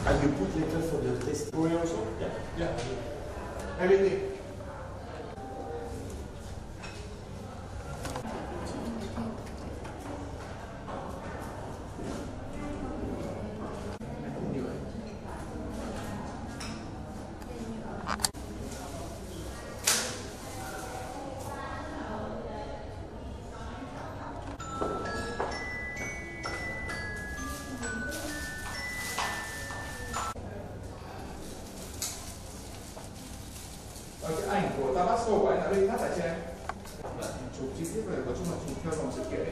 And you put later for the testimony also? Yeah. Yeah. Everything. Cái ảnh của Tabasco của anh đã lên phát lại cho em. Chụp chi tiết về có chung là chụp theo dòng sự kiện ấy.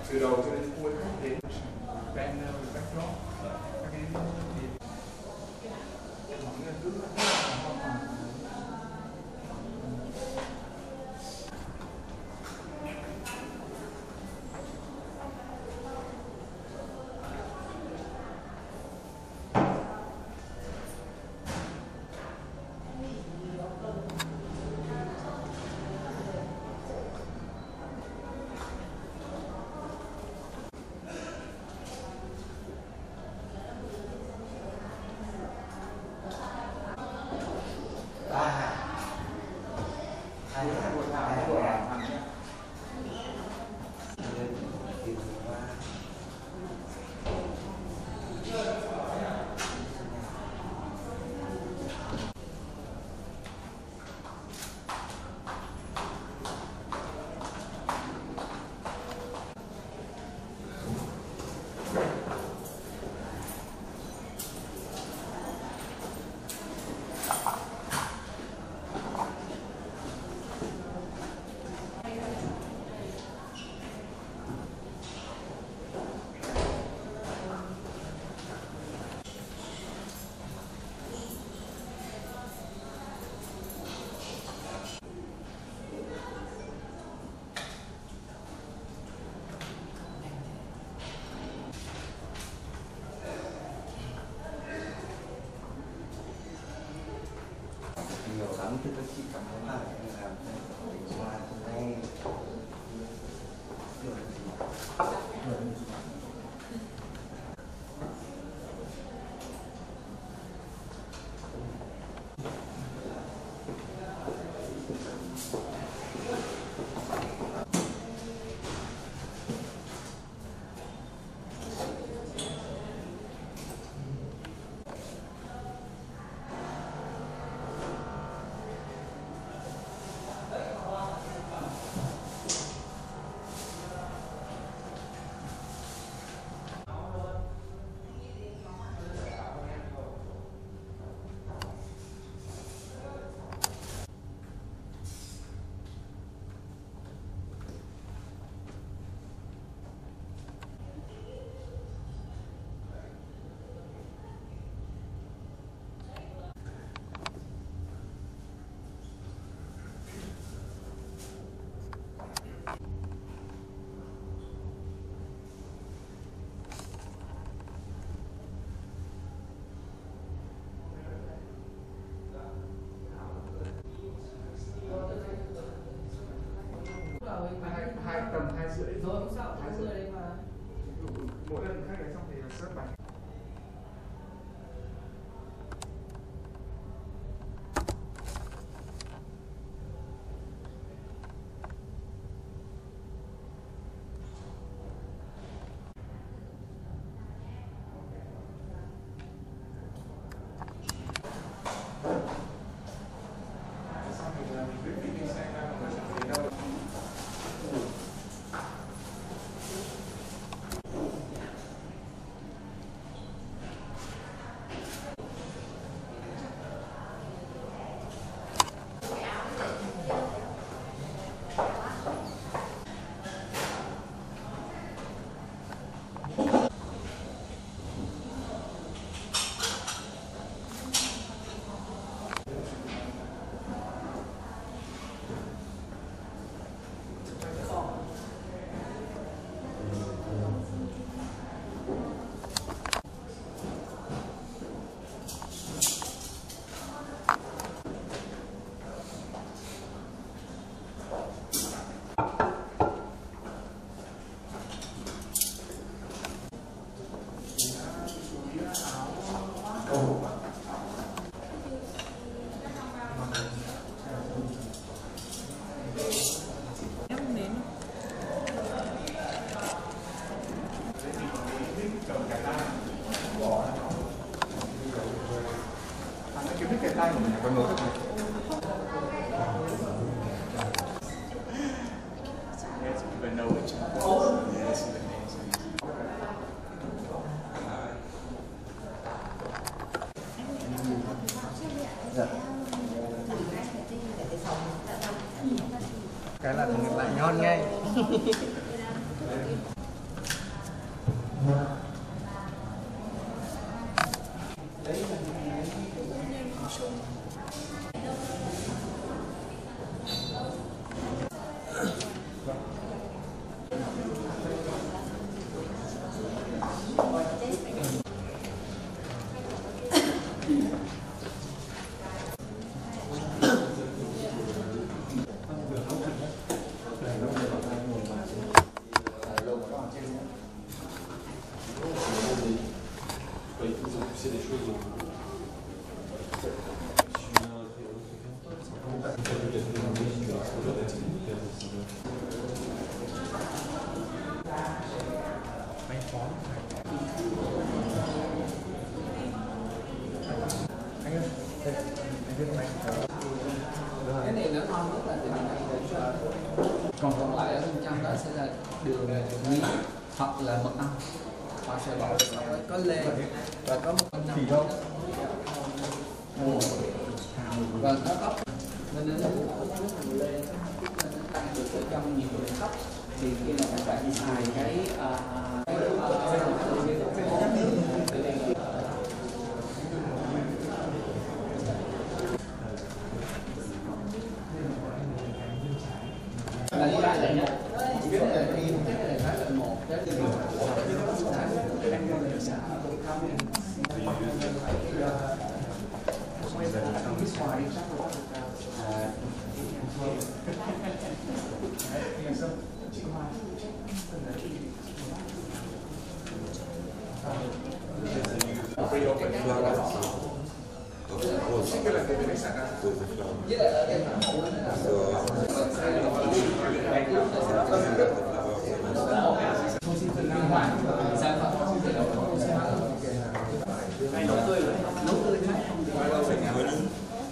Từ đầu cho đến cuối khách đến banner, backdrop, các cái gì. Mọi người cứ nhiều lắm thì các chị cảm thấy là làm qua ngay hai tầm 2,5 rồi không sao, có người đấy mà. Mỗi lần khách đấy xong thì rất bánh. Xong thì mình quyết định đi xem mọi người sẽ thấy đâu. cái là lại ngon ngay. C'est des choses. Cái này nó ngon nhất là từ này còn lại ở bên trong đó sẽ là đường nghiến hoặc là mật ong, họ sẽ bỏ có lê và có một con nấm và có tóc nên nó tăng được ở trong nhiều lượng tóc. Thì khi mà các bạn xài cái là như vậy là nhất cái này là một cái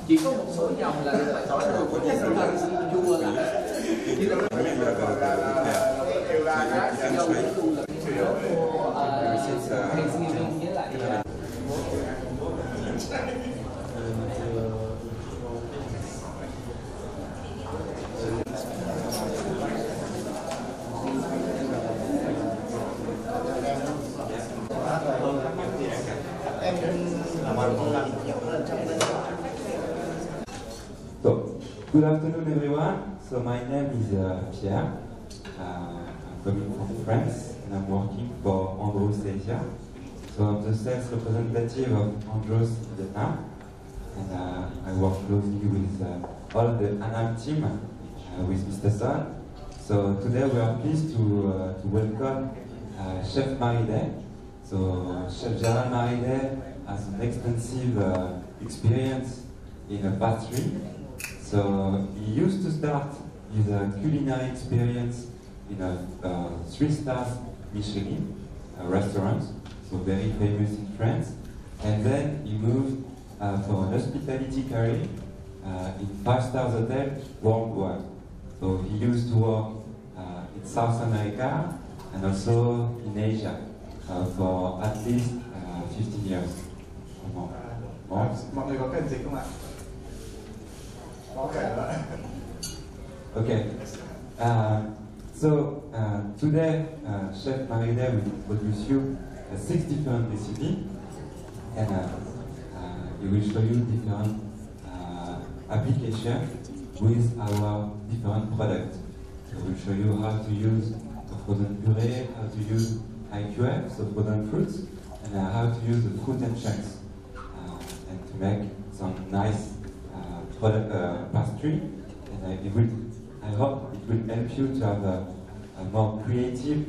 chỉ có một số dòng là phải tỏi được có những cái chua lại như là dầu chua là Thanksgiving với lại So, good afternoon everyone. So my name is Pierre. I'm coming from France and I'm working for Andros Asia. So I'm the sales representative of Andros Vietnam, and I work closely with all the Anam team with Mr. Son. So today we are pleased to welcome Chef Marie-Day. So Chef Gérald Marie-Day has an extensive experience in a pastry. So he used to start his culinary experience in a 3-star Michelin restaurant, so very famous in France. And then he moved for an hospitality career in 5-star hotel worldwide. So he used to work in South America and also in Asia for at least 15 years or more. Mọi người có cần dịch không ạ? Okay. Today, Chef Marie-Day will introduce you 6 different recipes, and he will show you different applications with our different products. So we'll show you how to use the frozen puree, how to use IQF, so frozen fruits, and how to use the fruit and chunks, and to make some nice pastry. And I hope it will help you to have a more creativity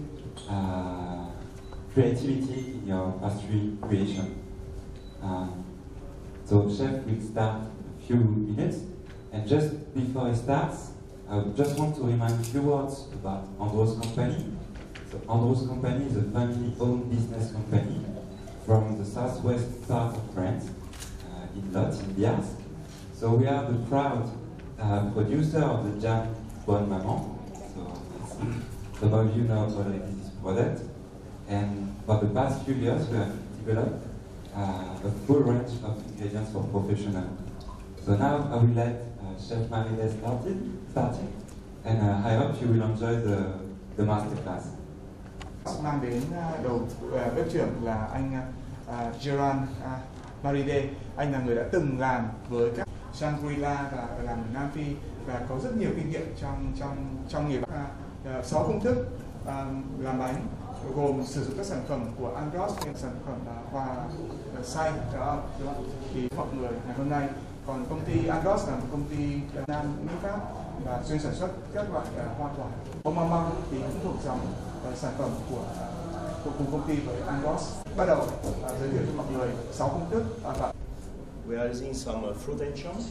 in your pastry creation. So Chef will start a few minutes, and just before he starts, I just want to remind a few words about Andros Company. So Andros Company is a family-owned business company from the southwest part of France, in Lot, in Biars. So we are the proud producer of the jam Bonne Maman. So some of you know already this product. And for the past few years, we have developed a full range of ingredients for professionals. So now I will let Chef Marie-Day starting, and I hope you will enjoy the masterclass. Mang đến đầu bếp trưởng là anh Gerard Maride. Anh là người đã từng làm với các Shangri-La và làm ở Nam Phi và có rất nhiều kinh nghiệm trong nghề 6 công thức làm bánh, gồm sử dụng các sản phẩm của Andros, sản phẩm hoa xay đó thì mọi người ngày hôm nay. Còn công ty Andros là một công ty Nam Mỹ Pháp và chuyên sản xuất các loại hoa quả. Omama thì cũng thuộc dòng sản phẩm của cùng công ty với Andros. Bắt đầu giới thiệu cho mọi người 6 công thức. We are using some fruit enchants,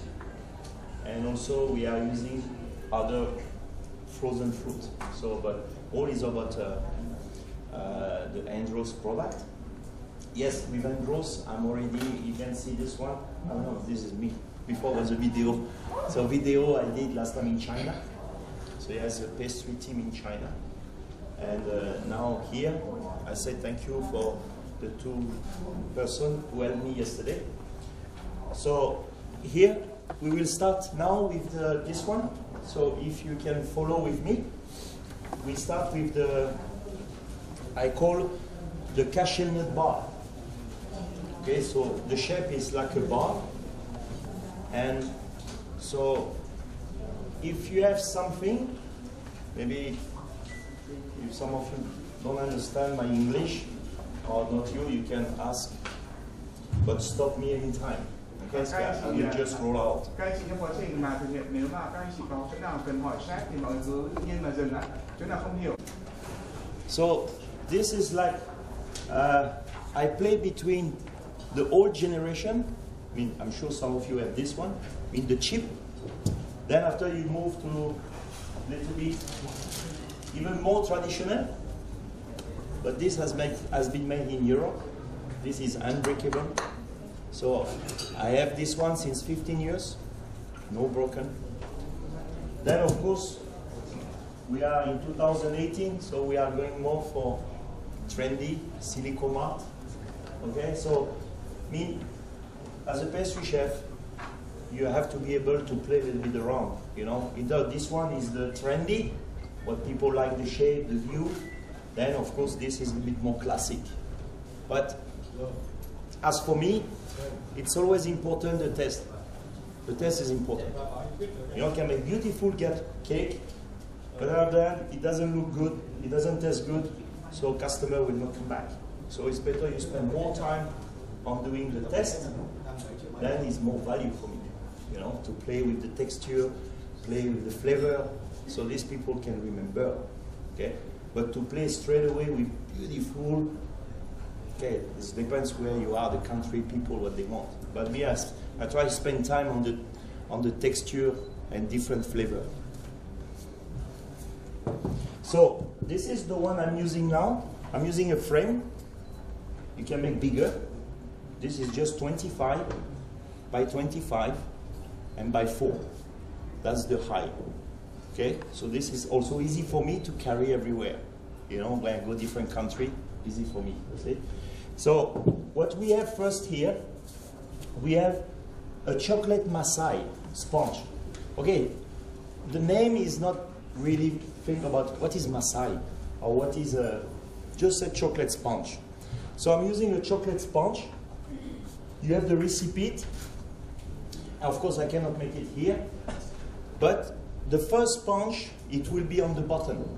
and also we are using other frozen fruit. So, but all is about the Andros product. Yes, with Andros, I'm already, you can see this one. I don't know if this is me. Before was a video. So video I did last time in China. So he has a pastry team in China. And now here, I say thank you for the 2 persons who helped me yesterday. So here, we will start now with this one. So if you can follow with me, we start with the, I call the cashew-nut bar. Okay, so the shape is like a bar. And so if you have something, maybe if some of you don't understand my English, or not you, you can ask, but stop me anytime. Okay, so I will just roll out. Các anh chị trong quá trình mà thực hiện, nếu mà các anh chị có chỗ nào cần hỏi chef thì mọi người cứ tự nhiên mà dừng lại, chỗ nào không hiểu. So this is like, I play between the old generation, I mean, I'm sure some of you have this one, in the chip. Then after you move to a little bit even more traditional, but this has been made in Europe. This is unbreakable. So I have this one since 15 years, no broken. Then of course, we are in 2018, so we are going more for trendy, Silicomart. Okay, so me, as a pastry chef, you have to be able to play a little bit around, you know. Either this one is the trendy, what people like the shape, the view. Then of course this is a bit more classic. But as for me, it's always important the taste. The taste is important. You know, can make beautiful cake, but other than it doesn't look good, it doesn't taste good, so customer will not come back. So it's better you spend more time on doing the test, then it's more value for me. You know, to play with the texture, play with the flavor, so these people can remember. Okay, but to play straight away with beautiful. Okay, it depends where you are, the country, people, what they want. But me, I try to spend time on the texture and different flavor. So this is the one I'm using now. I'm using a frame. You can make bigger. This is just 25 by 25 and by 4. That's the height. Okay, so this is also easy for me to carry everywhere. You know, when I go different country, easy for me. See? So what we have first here, we have a chocolate masai sponge. Okay, the name is not really think about what is masai or what is just a chocolate sponge. So I'm using a chocolate sponge. You have the recipe. Of course, I cannot make it here, but the first sponge, it will be on the bottom.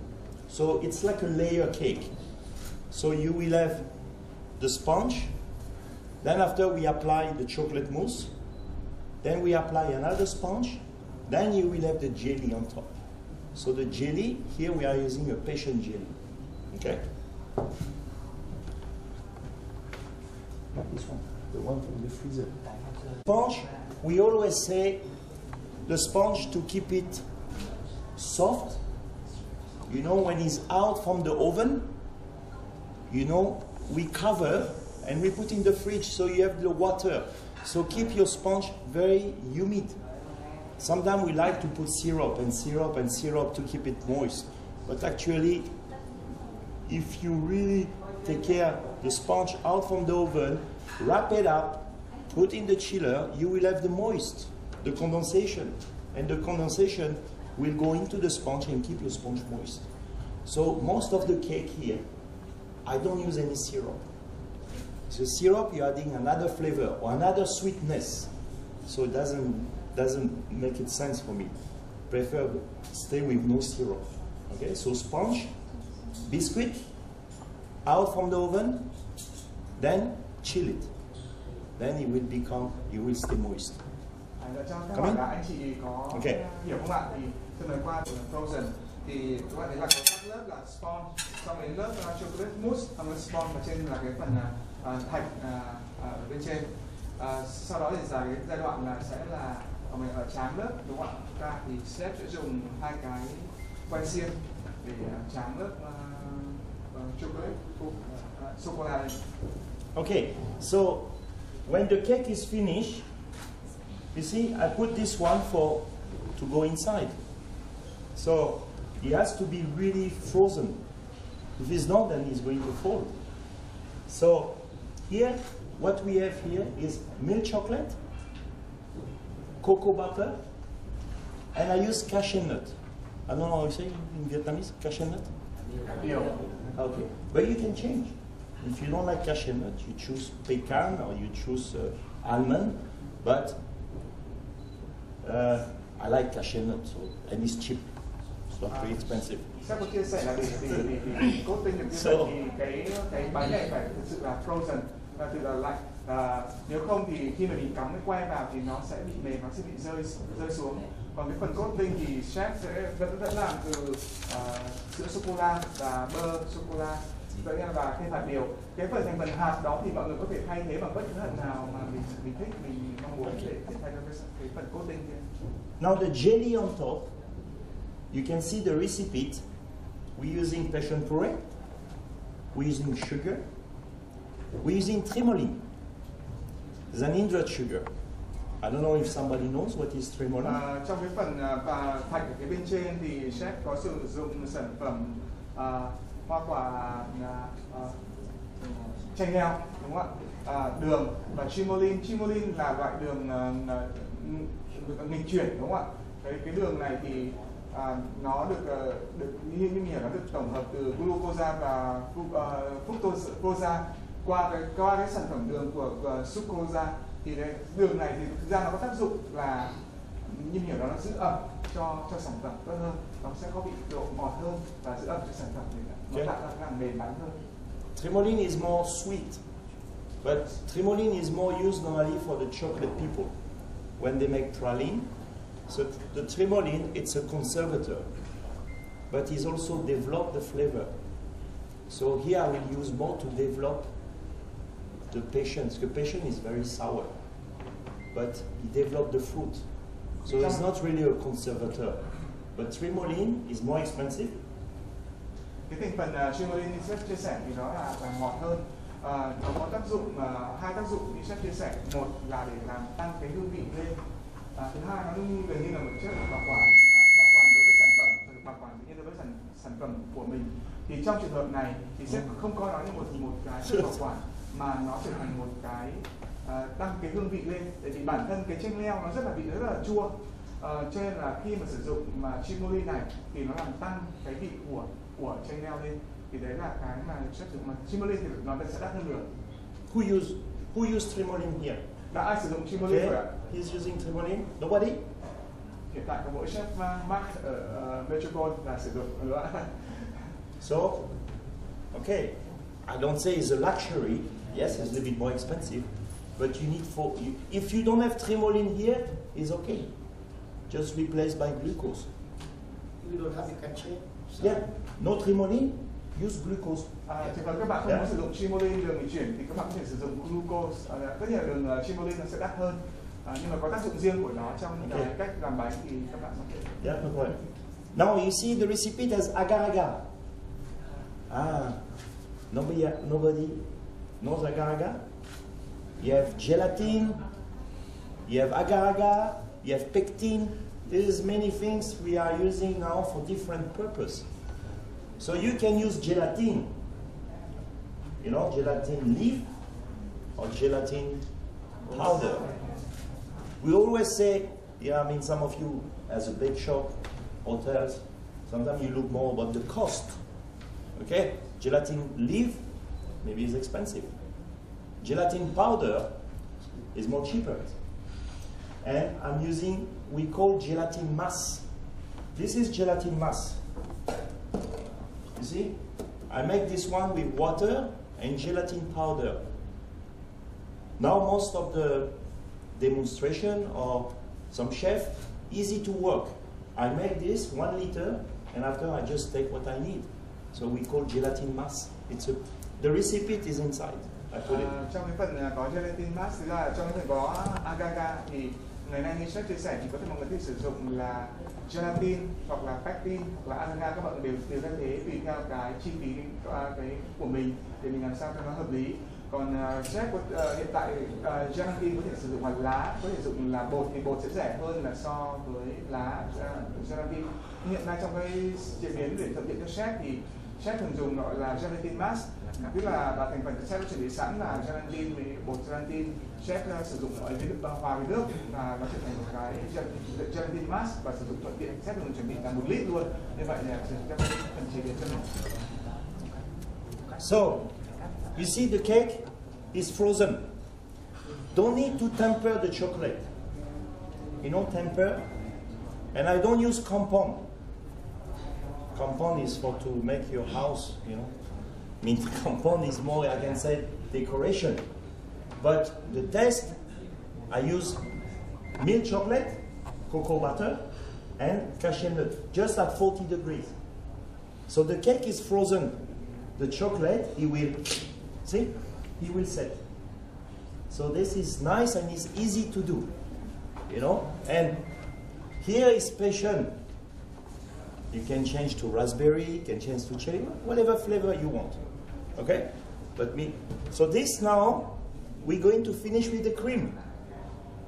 So it's like a layer cake. So you will have the sponge, then after we apply the chocolate mousse, then we apply another sponge, then you will have the jelly on top. So the jelly, here we are using a patient jelly, okay? This one, the one from the freezer. Sponge, we always say the sponge to keep it soft. You know, when it's out from the oven, you know, we cover and we put in the fridge so you have the water. So keep your sponge very humid. Sometimes we like to put syrup and syrup and syrup to keep it moist. But actually, if you really take care the sponge out from the oven, wrap it up, put in the chiller, you will have the moist, the condensation. And the condensation will go into the sponge and keep your sponge moist. So most of the cake here, I don't use any syrup. So syrup, you're adding another flavor or another sweetness. So it doesn't make it sense for me. Prefer stay with no syrup. Okay, so sponge, biscuit, out from the oven, then chill it. Then it will stay moist. Cho các Come bạn in. là anh chị có Okay. hiểu không ạ? Thì tôi nói qua frozen thì các bạn thấy là có các lớp là sponge, xong đến lớp chocolate mousse, xong đến sponge và trên là cái phần thạch ở bên trên. Sau đó thì cái giai đoạn là sẽ là mình ở tráng lớp, đúng không ạ? Ra thì chef sẽ dùng hai cái quay xiên để tráng lớp chocolate sô-cô-la. Okay, so when the cake is finished, you see, I put this one to go inside. So it has to be really frozen. If it's not, then it's going to fall. So here, what we have here is milk chocolate, cocoa butter, and I use cashew nut. I don't know how you say in Vietnamese, cashew nut? Okay, but you can change. If you don't like cashew nut, you choose pecan or you choose almond, but I like cashew nut, and it's cheap. It's not very expensive. Sếp có chia sẻ là vì coating được như vậy thì cái bánh này phải thực sự là frozen, thực là lạnh. Nếu không thì khi mà mình cắm cái que vào thì nó sẽ bị mềm, nó sẽ bị rơi xuống. Còn cái phần coating thì chef sẽ vẫn làm từ sữa sô cô la và bơ sô cô la và thêm hạt điều. Cái phần thành phần hạt đó thì mọi người có thể thay thế bằng bất cứ hạt nào mà mình thích, mình mong muốn để thay cho cái phần coating kia. Now the jelly on top, you can see the recipe. We're using passion puree, we're using sugar, we're using tremolin. It's an inert sugar. I don't know if somebody knows what is tremolin. Trong cái phần thạch ở cái bên trên thì chef có sử dụng sản phẩm hoa quả chanh leo, đúng không ạ? Đường và tremolin. Tremolin là loại đường nghịch chuyển, đúng không ạ? Cái đường này thì nó được như mình hiểu, nó được tổng hợp từ glucosa và fructosa qua cái sản phẩm đường của sucrosa. Thì đấy, đường này thì thực ra nó có tác dụng là như hiểu nó giữ ẩm cho sản phẩm tốt hơn, nó sẽ có bị độ ngọt hơn và giữ ẩm cho sản phẩm để nó tạo ra làm mềm bánh hơn. Tremolin is more sweet, but tremolin is more used normally for the chocolate people when they make praline. So the tremolin, it's a conservator, but it's also developed the flavor. So here I will use more to develop the passion. The passion is very sour, but it developed the fruit. So it's not really a conservator. But tremolin is more expensive. Cái thành phần tremolin như chef chia sẻ thì nó là ngọt hơn. Nó có tác dụng hai tác dụng như chef chia sẻ. Một là để làm tăng cái hương vị lên. Thứ hai nó gần như là một chất bảo quản đối với sản phẩm, bảo quản như đối với sản phẩm của mình. Thì trong trường hợp này thì chef không coi nó như một cái chất bảo quản, mà nó trở thành một cái tăng cái hương vị lên. Tại vì bản thân cái chanh leo nó rất là chua, cho nên là khi mà sử dụng tremolin này thì nó làm tăng cái vị của chanh leo lên. Thì đấy là cái mà chef dùng. Mà tremolin thì nó sẽ đắt hơn nữa. Who use tremolin here? Đã ai sử dụng tremolin rồi ạ? He's using tremolin. Nobody? Hiện tại có mỗi chef Mark ở Metropole là sử dụng nữa. So, okay, I don't say it's a luxury. Yes, it's a little bit more expensive, but you need if you don't have tremolin here, it's okay. Just replace by glucose. You don't have, you can change. Yeah, no tremolin, use glucose. Thì còn các bạn không muốn sử dụng tremolin đường nghịch chuyển thì các bạn có thể sử dụng glucose. Tất nhiên là đường tremolin nó sẽ đắt hơn, nhưng mà có tác dụng riêng của nó trong cái cách làm bánh thì các bạn có thể. Yeah, no problem. Now you see the recipe has agar agar. Nobody knows agar agar. You have gelatin, you have agar agar, you have pectin. There's many things we are using now for different purpose. So you can use gelatin, you know, gelatin leaf or gelatin powder. We always say, yeah, I mean, some of you as a bake shop hotels, sometimes you look more about the cost. Okay? Gelatin leaf maybe is expensive. Gelatin powder is more cheaper. And I'm using, we call gelatin mass. This is gelatin mass. You see? I make this one with water and gelatin powder. Now most of the demonstration or some chef, easy to work. I make this 1 liter and after I just take what I need. So we call gelatin mass. The recipe is inside. I put it. Trong cái phần có gelatin mass, thì là trong cái phần có agar thì ngày nay như chef chia sẻ thì có thể mọi người sử dụng là gelatin hoặc là pectin hoặc là agar, các bạn đều thay thế tùy theo cái chi phí cái của mình để mình làm sao cho nó hợp lý. Còn chef hiện tại gelatin có thể sử dụng là lá, có thể dùng là bột thì bột sẽ rẻ hơn là so với lá gelatin. Hiện nay trong cái chế biến để thuận tiện cho chef thì chef thường dùng gọi là gelatin mass, tức là thành phần chef chuẩn bị sẵn là gelatin với bột gelatin, chef sử dụng ở với hòa với nước và nó trở thành một cái gelatin mass và sử dụng thuận tiện. Chef thường chuẩn bị cả 1 lít luôn, như vậy là các phần chế biến cho nó. So, you see the cake is frozen. Don't need to temper the chocolate. You know, temper. And I don't use compound. Compound is to make your house, you know. I mean, compound is more, I can say, decoration. But the taste, I use milk chocolate, cocoa butter, and cashew nut, just at 40 degrees. So the cake is frozen. The chocolate, it will, see, it will set. So this is nice and it's easy to do, you know. And here is passion. You can change to raspberry, you can change to cherry, whatever flavor you want. Okay? So this now, we're going to finish with the cream.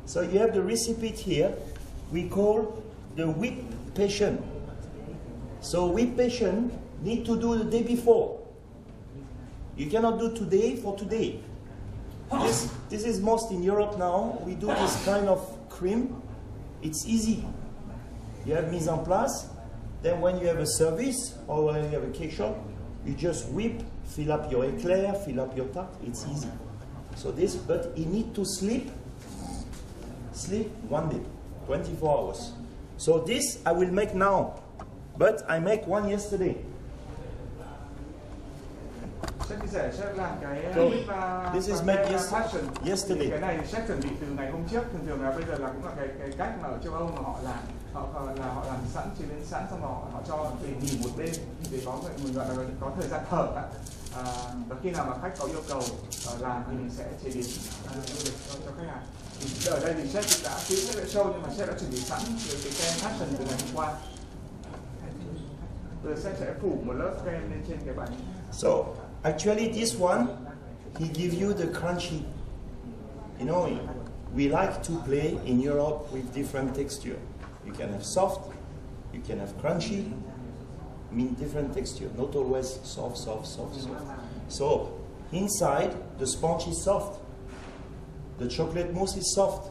So you have the recipe here. We call the whipped passion. So whipped passion need to do the day before. You cannot do today for today. This is most in Europe now. We do this kind of cream. It's easy. You have mise en place. Then when you have a service or when you have a cake shop, you just whip, fill up your eclair, fill up your tart. It's easy. So this, but you need to sleep 1 day, 24 hours. So this I will make now, but I make one yesterday. Chef chia sẻ chef làm cái this is made yesterday. Cái này chef chuẩn bị từ ngày hôm trước, thường là bây giờ là cũng là cái cách mà ở châu Âu mà họ làm. Họ làm sẵn, chế biến sẵn, xong họ cho để nghỉ một đêm để có mình gọi là có thời gian thở. Và khi nào mà khách có yêu cầu làm thì mình sẽ chế biến cho khách hàng. Ở đây thì chef cũng đã kỹ sẽ show, nhưng mà chef đã chuẩn bị sẵn cái kem passion từ ngày hôm qua. Rồi chef sẽ phủ một lớp kem lên trên cái bánh. So actually this one, he give you the crunchy. You know, we like to play in Europe with different texture. You can have soft, you can have crunchy, mean different texture, not always soft. So inside the sponge is soft, the chocolate mousse is soft,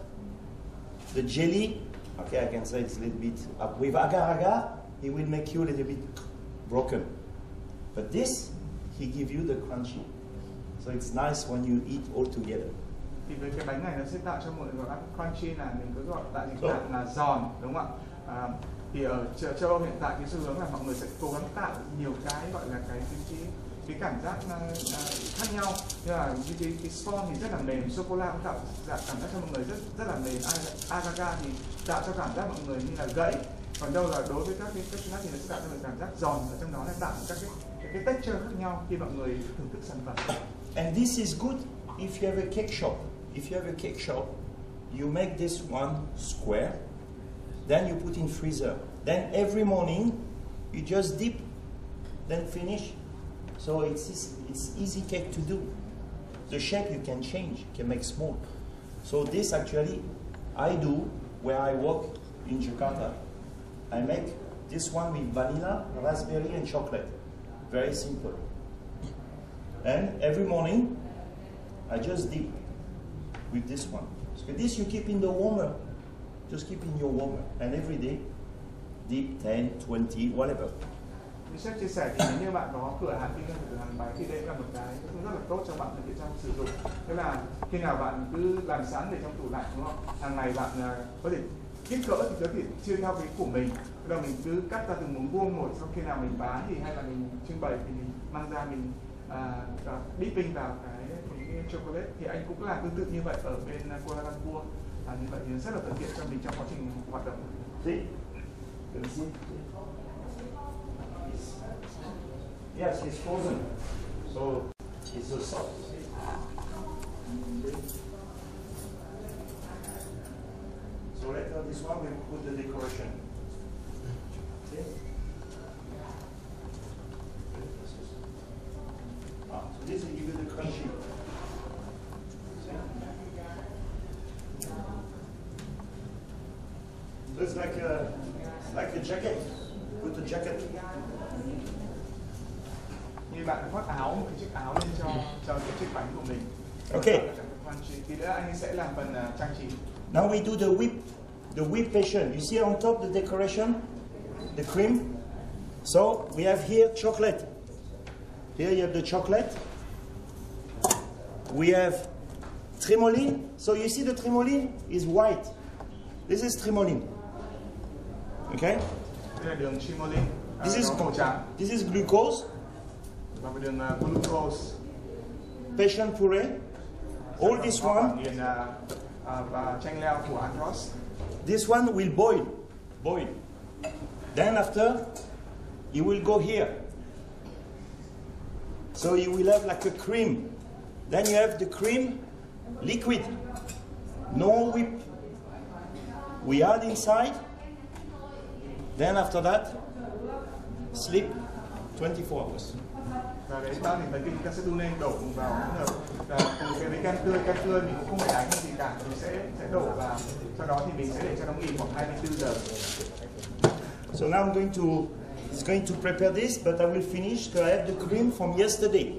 the jelly, okay, I can say it's a little bit up. With agar, he will make you a little bit broken, but this he give you the crunchy, so it's nice when you eat all together. Thì với cái bánh này nó sẽ tạo cho mọi người ăn crunchy, là mình cứ gọi tại dịch là giòn, đúng không ạ? Thì ở châu Âu hiện tại cái xu hướng là mọi người sẽ cố gắng tạo nhiều cái gọi là cái cảm giác khác nhau. Như là cái sponge thì rất là mềm, sô cô la cũng tạo cảm giác cho mọi người rất là mềm, agar thì tạo cho cảm giác mọi người như là gãy. Còn đâu là đối với các cái nut thì nó sẽ tạo cho mình cảm giác giòn, ở trong đó là tạo các cái texture khác nhau khi mọi người thưởng thức sản phẩm. And this is good if you have a cake shop. If you have a cake shop, you make this one square, then you put in freezer. Then every morning, you just dip, then finish. So it's easy cake to do. The shape you can change, you can make small. So this actually, I do where I work in Jakarta. I make this one with vanilla, raspberry and chocolate. Very simple. And every morning, I just dip with this one. So this you keep in the warmer. Just keep in your warmer. And every day, dip 10, 20, whatever. Như sếp chia sẻ thì nếu như bạn có cửa hàng kinh doanh cửa hàng bánh thì đây là một cái rất là tốt cho bạn ở trong sử dụng. Tức là khi nào bạn cứ làm sẵn để trong tủ lạnh, đúng không? Hàng ngày bạn có thể kích cỡ thì có thể chia theo cái của mình. Tức là mình cứ cắt ra từng miếng vuông một, sau khi nào mình bán thì hay là mình trưng bày thì mình mang ra mình dipping vào cái chocolate. Thì anh cũng làm tương tự như vậy ở bên Kuala Lumpur. Như vậy thì rất là thuận tiện cho mình trong quá trình hoạt động. See? You see? Yes, it's frozen. So it's so soft. So later this one we put the decoration. See? So this will give you the crunchy. See? So it's like a jacket. Put the jacket. Như bạn khoác áo, một cái chiếc áo lên cho cái chiếc bánh của mình. Okay. Thì nữa anh sẽ làm phần trang trí. Now we do the whip passion. You see on top the decoration, the cream. So we have here chocolate. Here you have the chocolate. We have trimoline. So you see the trimoline is white. This is trimoline. Okay. Đây là đường trimoline. This màu trắng. is glucose. Và đường glucose. Passion puree. All this one. Và chanh leo của Andros. This one will boil. Then after, you will go here. So you will have like a cream. Then you have the cream liquid. No whip. We add inside. Then after that, sleep 24 hours. Và đấy ta thì mấy cái chúng ta sẽ đun lên đổ vào hỗn hợp. Và cùng cái với kem tươi mình cũng không phải đánh gì cả, mình sẽ đổ vào. Sau đó thì mình sẽ để cho nó nghỉ khoảng 24 giờ. So now it's going to prepare this, but I will finish because I have the cream from yesterday.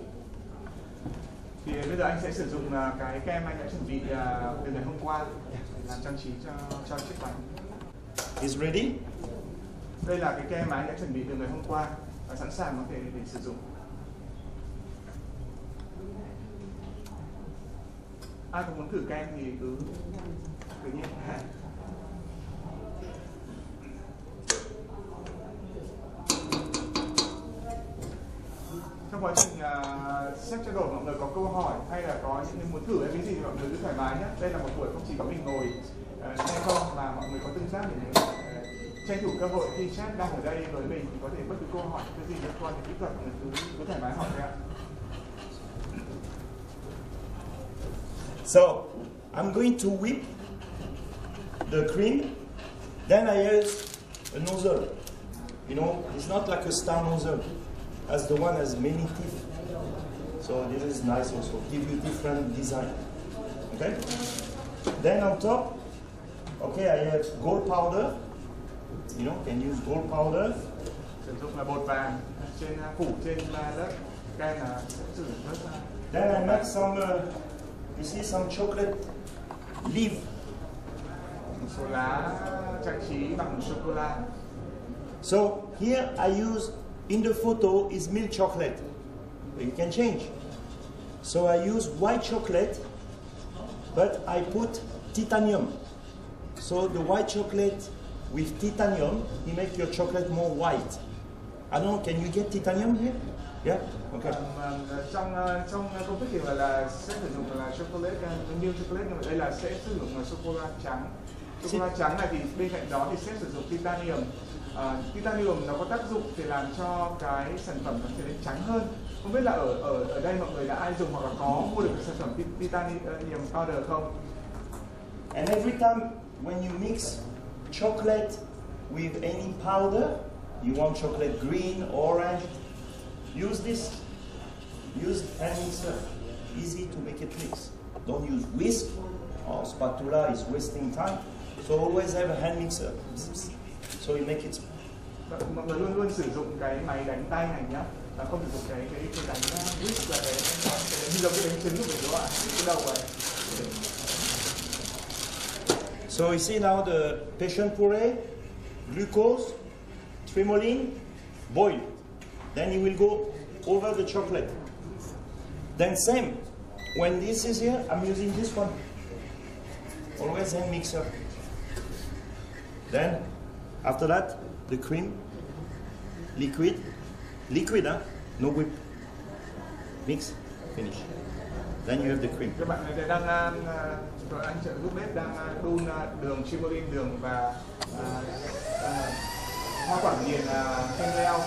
Thì bây giờ anh sẽ sử dụng cái kem anh đã chuẩn bị từ ngày hôm qua để làm trang trí cho chiếc bánh. Is ready? Đây là cái kem mà anh đã chuẩn bị từ ngày hôm qua và sẵn sàng có thể để sử dụng. Ai có muốn thử kem thì cứ tự nhiên. Trong quá trình xếp cho đổi, mọi người có câu hỏi hay là có những muốn thử hay cái gì thì mọi người cứ thoải mái nhé. Đây là một buổi không chỉ có mình ngồi nghe không mà mọi người có tương tác để tranh thủ cơ hội khi chat đang ở đây với mình thì có thể bất cứ câu hỏi cái gì liên quan đến kỹ thuật mọi người cứ thoải mái hỏi thôi ạ. So I'm going to whip the cream. Then I use a nozzle. You know, it's not like a star nozzle, as the one has many teeth. So this is nice also, give you different design. Okay. Then on top, okay, I have gold powder. You know, can use gold powder. Sử dụng là bột vàng trên phủ trên lớp kem là sẽ sử dụng lớp. Then I make some, you see, some chocolate leaf. Một số lá trang trí bằng sô cô la. So here I use, in the photo is milk chocolate, but you can change. So I use white chocolate, but I put titanium. So the white chocolate with titanium, you make your chocolate more white. I don't know, can you get titanium here? Yeah? Okay. Trong công thức thì là sẽ sử dụng là chocolate, milk chocolate, nhưng mà đây là sẽ sử dụng là sô cô la trắng. Sô cô la trắng này thì bên cạnh đó thì sẽ sử dụng titanium. Titanium nó có tác dụng để làm cho cái sản phẩm nó trở nên trắng hơn. Không biết là ở đây mọi người đã ai dùng hoặc là có mua được cái sản phẩm titanium powder không? And every time when you mix chocolate with any powder, you want chocolate green, orange, use this. Use hand mixer. Easy to make it mix. Don't use whisk or spatula, is wasting time. So always have a hand mixer. So you make it. Mọi người luôn luôn sử dụng cái máy đánh tay này nhá, và không sử dụng cái đánh whisk là cái giống cái đánh trứng của mình đó ạ, cái đầu vậy. So you see now the passion puree, glucose, trimoline, boil. Then it will go over the chocolate. Then same, when this is here, I'm using this one. Always hand mixer. Then, after that, the cream, liquid, huh? No whip. Mix, finish. Then you have the cream. Các bạn này đang anh trợ giúp bếp đang đun đường trimoline, đường và hoa quả nghiền canh leo,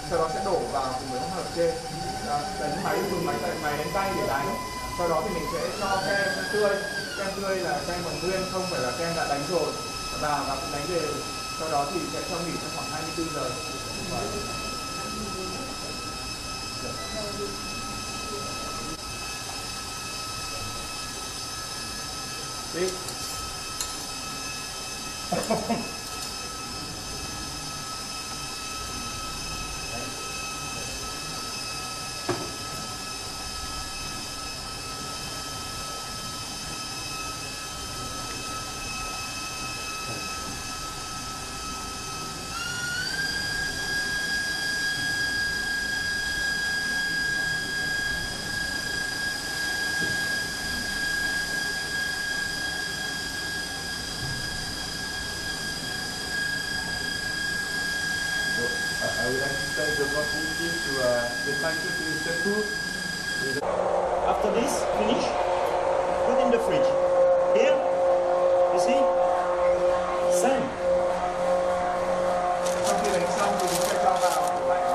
sau đó sẽ đổ vào cùng với hỗn hợp trên, đánh máy dùng máy đánh tay để đánh. Sau đó thì mình sẽ cho kem tươi là kem còn nguyên, không phải là kem đã đánh rồi, vào và cũng đánh đều. Sau đó thì sẽ cho nghỉ trong khoảng 24 giờ. Đi. I would like to thank the marketing team to define to step 2. After this, finish, put in the fridge. Here, you see, same. Sau khi đánh xong thì mình sẽ cho vào tủ lạnh.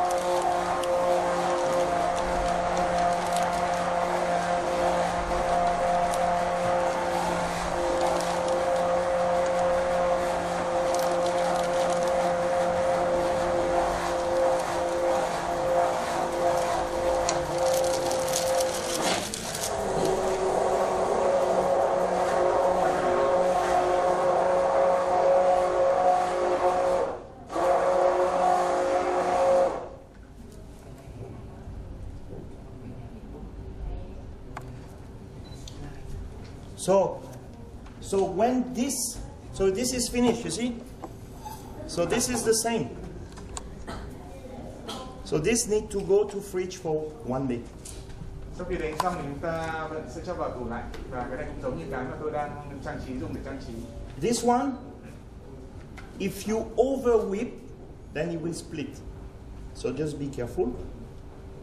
So when this is finished, you see? So this is the same. So this need to go to fridge for 1 day. Sau khi đánh xong thì chúng ta vẫn sẽ cho vào tủ lạnh, và cái này cũng giống như cái mà tôi đang trang trí, dùng để trang trí. This one, if you over whip, then it will split. So just be careful,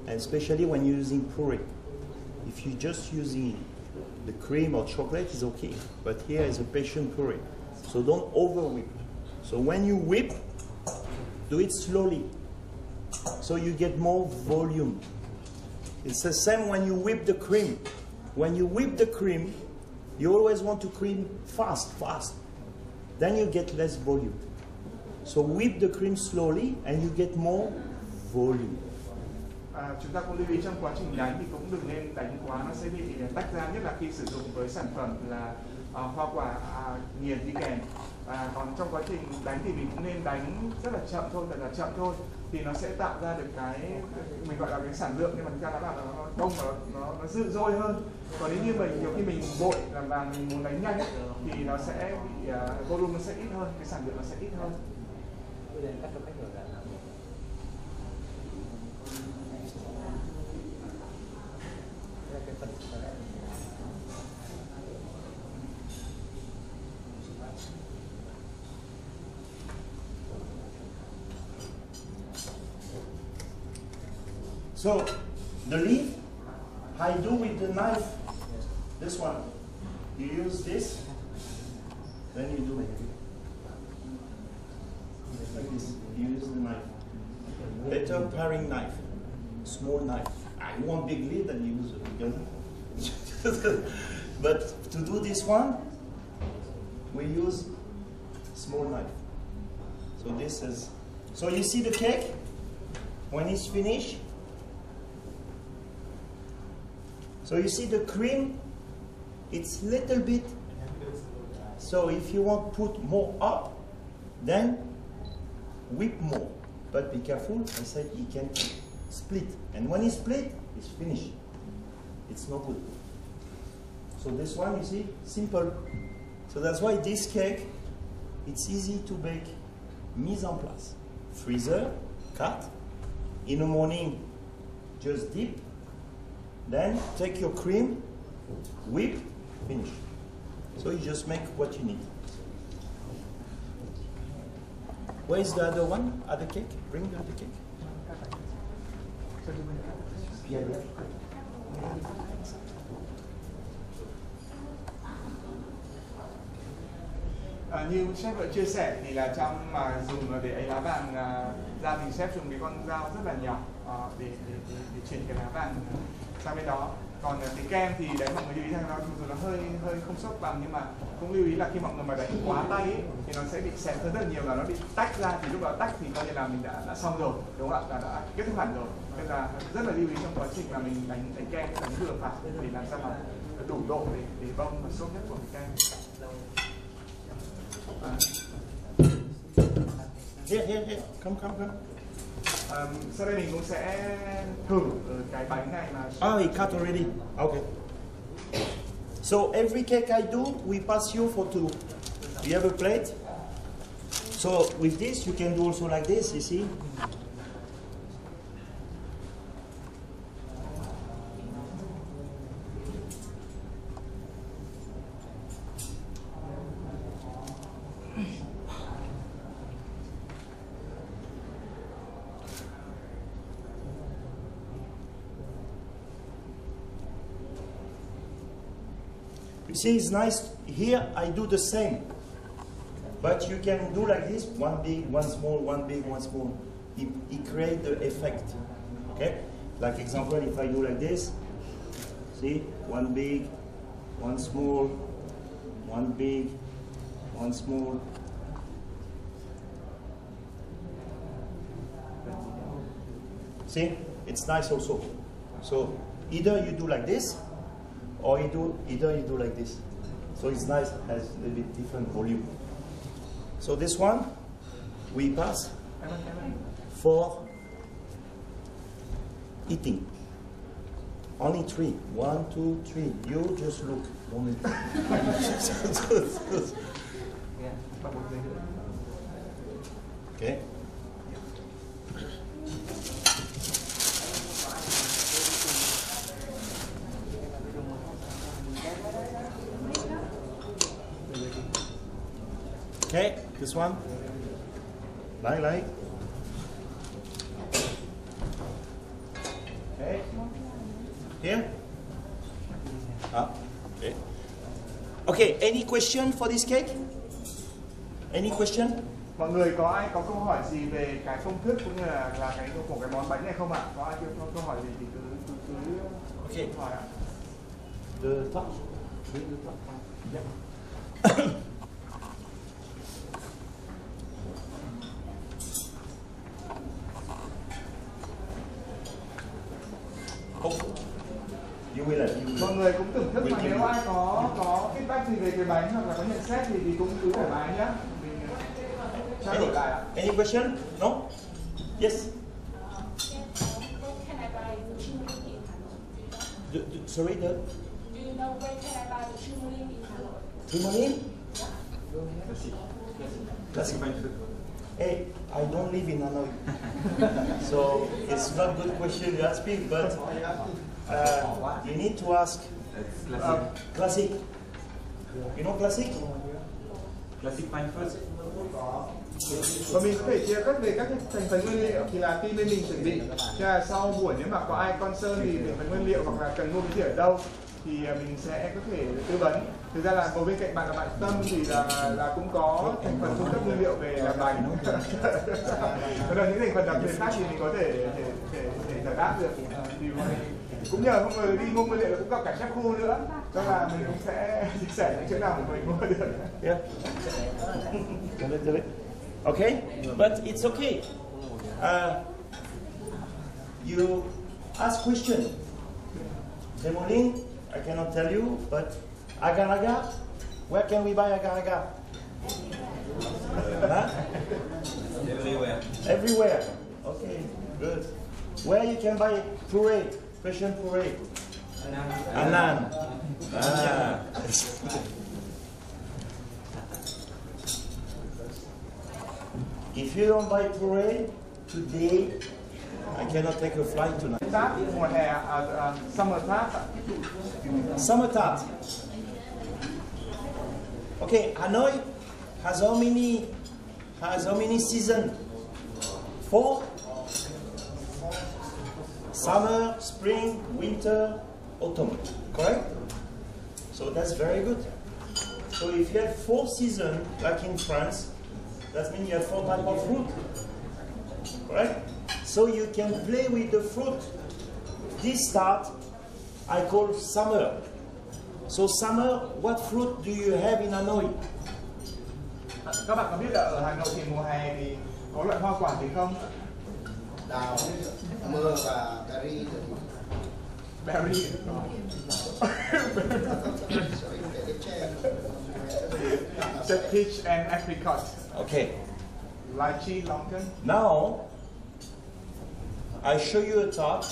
and especially when you're using puree. If you're just using the cream or chocolate, is okay, but here is a patient puree, so don't over whip. So when you whip, do it slowly, so you get more volume. It's the same when you whip the cream. When you whip the cream, you always want to cream fast, then you get less volume. So whip the cream slowly and you get more volume. Chúng ta cũng lưu ý trong quá trình đánh thì cũng đừng nên đánh quá, nó sẽ bị tách ra, nhất là khi sử dụng với sản phẩm là hoa quả nghiền đi kèm. Còn trong quá trình đánh thì mình cũng nên đánh rất là chậm thôi, thật là chậm thôi, thì nó sẽ tạo ra được cái mình gọi là cái sản lượng, nhưng mà chúng ta đã bảo là nó bông và nó dữ dội hơn. Còn nếu như mình nhiều khi mình vội và mình muốn đánh nhanh thì nó sẽ bị volume nó sẽ ít hơn, cái sản lượng nó sẽ ít hơn. So the leaf, I do with the knife. This one, you use this, then you do it like this. You use the knife. Better paring knife, small knife. I want big leaf, then you use a bigger knife. But to do this one, we use small knife. So this is. So you see the cake when it's finished. So you see the cream, it's little bit, so if you want to put more up, then whip more. But be careful, I said it can split. And when it split, it's finished. It's not good. So this one, you see, simple. So that's why this cake, it's easy to bake, mise en place. freezer, cut. In the morning, just dip. Then take your cream, whip, finish. So you just make what you need. Where is the other one? Other cake? Bring the other cake. Như sếp đã chia sẻ thì là trong mà dùng để ấy lá vàng ra thì sếp dùng cái con dao rất là nhỏ để chuyển cái lá vàng sang bên đó. Còn cái kem thì đấy mọi người lưu ý rằng nó hơi không sốt bằng, nhưng mà cũng lưu ý là khi mọi người mà đánh quá tay ấy, thì nó sẽ bị xẹp hơn rất là nhiều, là nó bị tách ra, thì lúc đó tách thì coi như là mình đã xong rồi, đúng không ạ, đã kết thúc hẳn rồi. Nên là rất là lưu ý trong quá trình mà mình đánh kem, đánh vừa phải để làm sao mà đủ độ để bông và sốt nhất của cái kem. Here. Come. Sau đây mình cũng sẽ thử cái bánh này mà. Oh, he cut already. Okay. So every cake I do, we pass you for two. You have a plate. So with this, you can do also like this. You see. You see, it's nice. Here I do the same, but you can do like this: one big, one small, one big, one small. It creates the effect. Okay. Like example, if I do like this, see, one big, one small, one big, one small. See, it's nice also. So either you do like this, or either you do like this. So it's nice, has a little bit different volume. So this one, we pass for eating. Only 3. 1, 2, 3. You just look. Only. Okay. Okay, this one. Like. Okay. Here. Okay. Okay, any question for this cake? Any question? Mọi người có ai có câu hỏi gì về cái công thức cũng như là cái của cái món bánh này không ạ? Có ai có câu hỏi gì thì cứ Okay. hỏi ạ. The top. Yeah. You will. Mọi người cũng thưởng thức, mà nếu ai có feedback gì về cái bánh hoặc là có nhận xét thì cũng cứ thoải mái nhé. Mình trao đổi lại ạ. Any question? No? Yes. Sorry, the. Do you know where can I buy the Chumulin in Hanoi? Chumulin? Classic. Hey, I don't live in Hanoi, so it's not a good question you ask me, but you need to ask Classic. You know Classic? Classic Fine Foods. Và mình có thể chia cắt về các thành phần nguyên liệu thì là team bên mình chuẩn bị. Thế là sau buổi nếu mà có ai concern thì thành phần nguyên liệu hoặc là cần mua cái gì ở đâu thì mình sẽ có thể tư vấn. Thực ra là ngồi bên cạnh bạn là bạn Tâm thì là cũng có thành phần cung cấp nguyên liệu về làm bánh. Còn là những thành phần đặc biệt khác thì mình có thể giải đáp được. Thì cũng nhờ mọi người đi mua nguyên liệu là cũng gặp cả chef khu nữa, cho là mình cũng sẽ chia sẻ những chỗ nào mà mình mua được. Yeah. Okay, but it's okay. You ask question. Tremolin, I cannot tell you, but agar-agar, where can we buy agar-agar? Huh? Everywhere. Everywhere. Okay, good. Where you can buy puree, Persian puree? Anan. Ah. If you don't buy puree today, I cannot take a flight tonight. Tart mùa hè, summer tart. Summer tart. Okay, Hanoi has how many seasons? 4? Summer, spring, winter, autumn. Correct? So that's very good. So if you have 4 seasons, like in France, that means you have 4 types of fruit. Correct? So you can play with the fruit. This tart I call summer. So summer, what fruit do you have in Hanoi? Các bạn có biết là ở Hà Nội thì mùa hè thì có loại hoa quả gì không? Đào, mưa và berry. Berry. So peach and apricot. Okay. Lychee, longan. Now, I show you a tart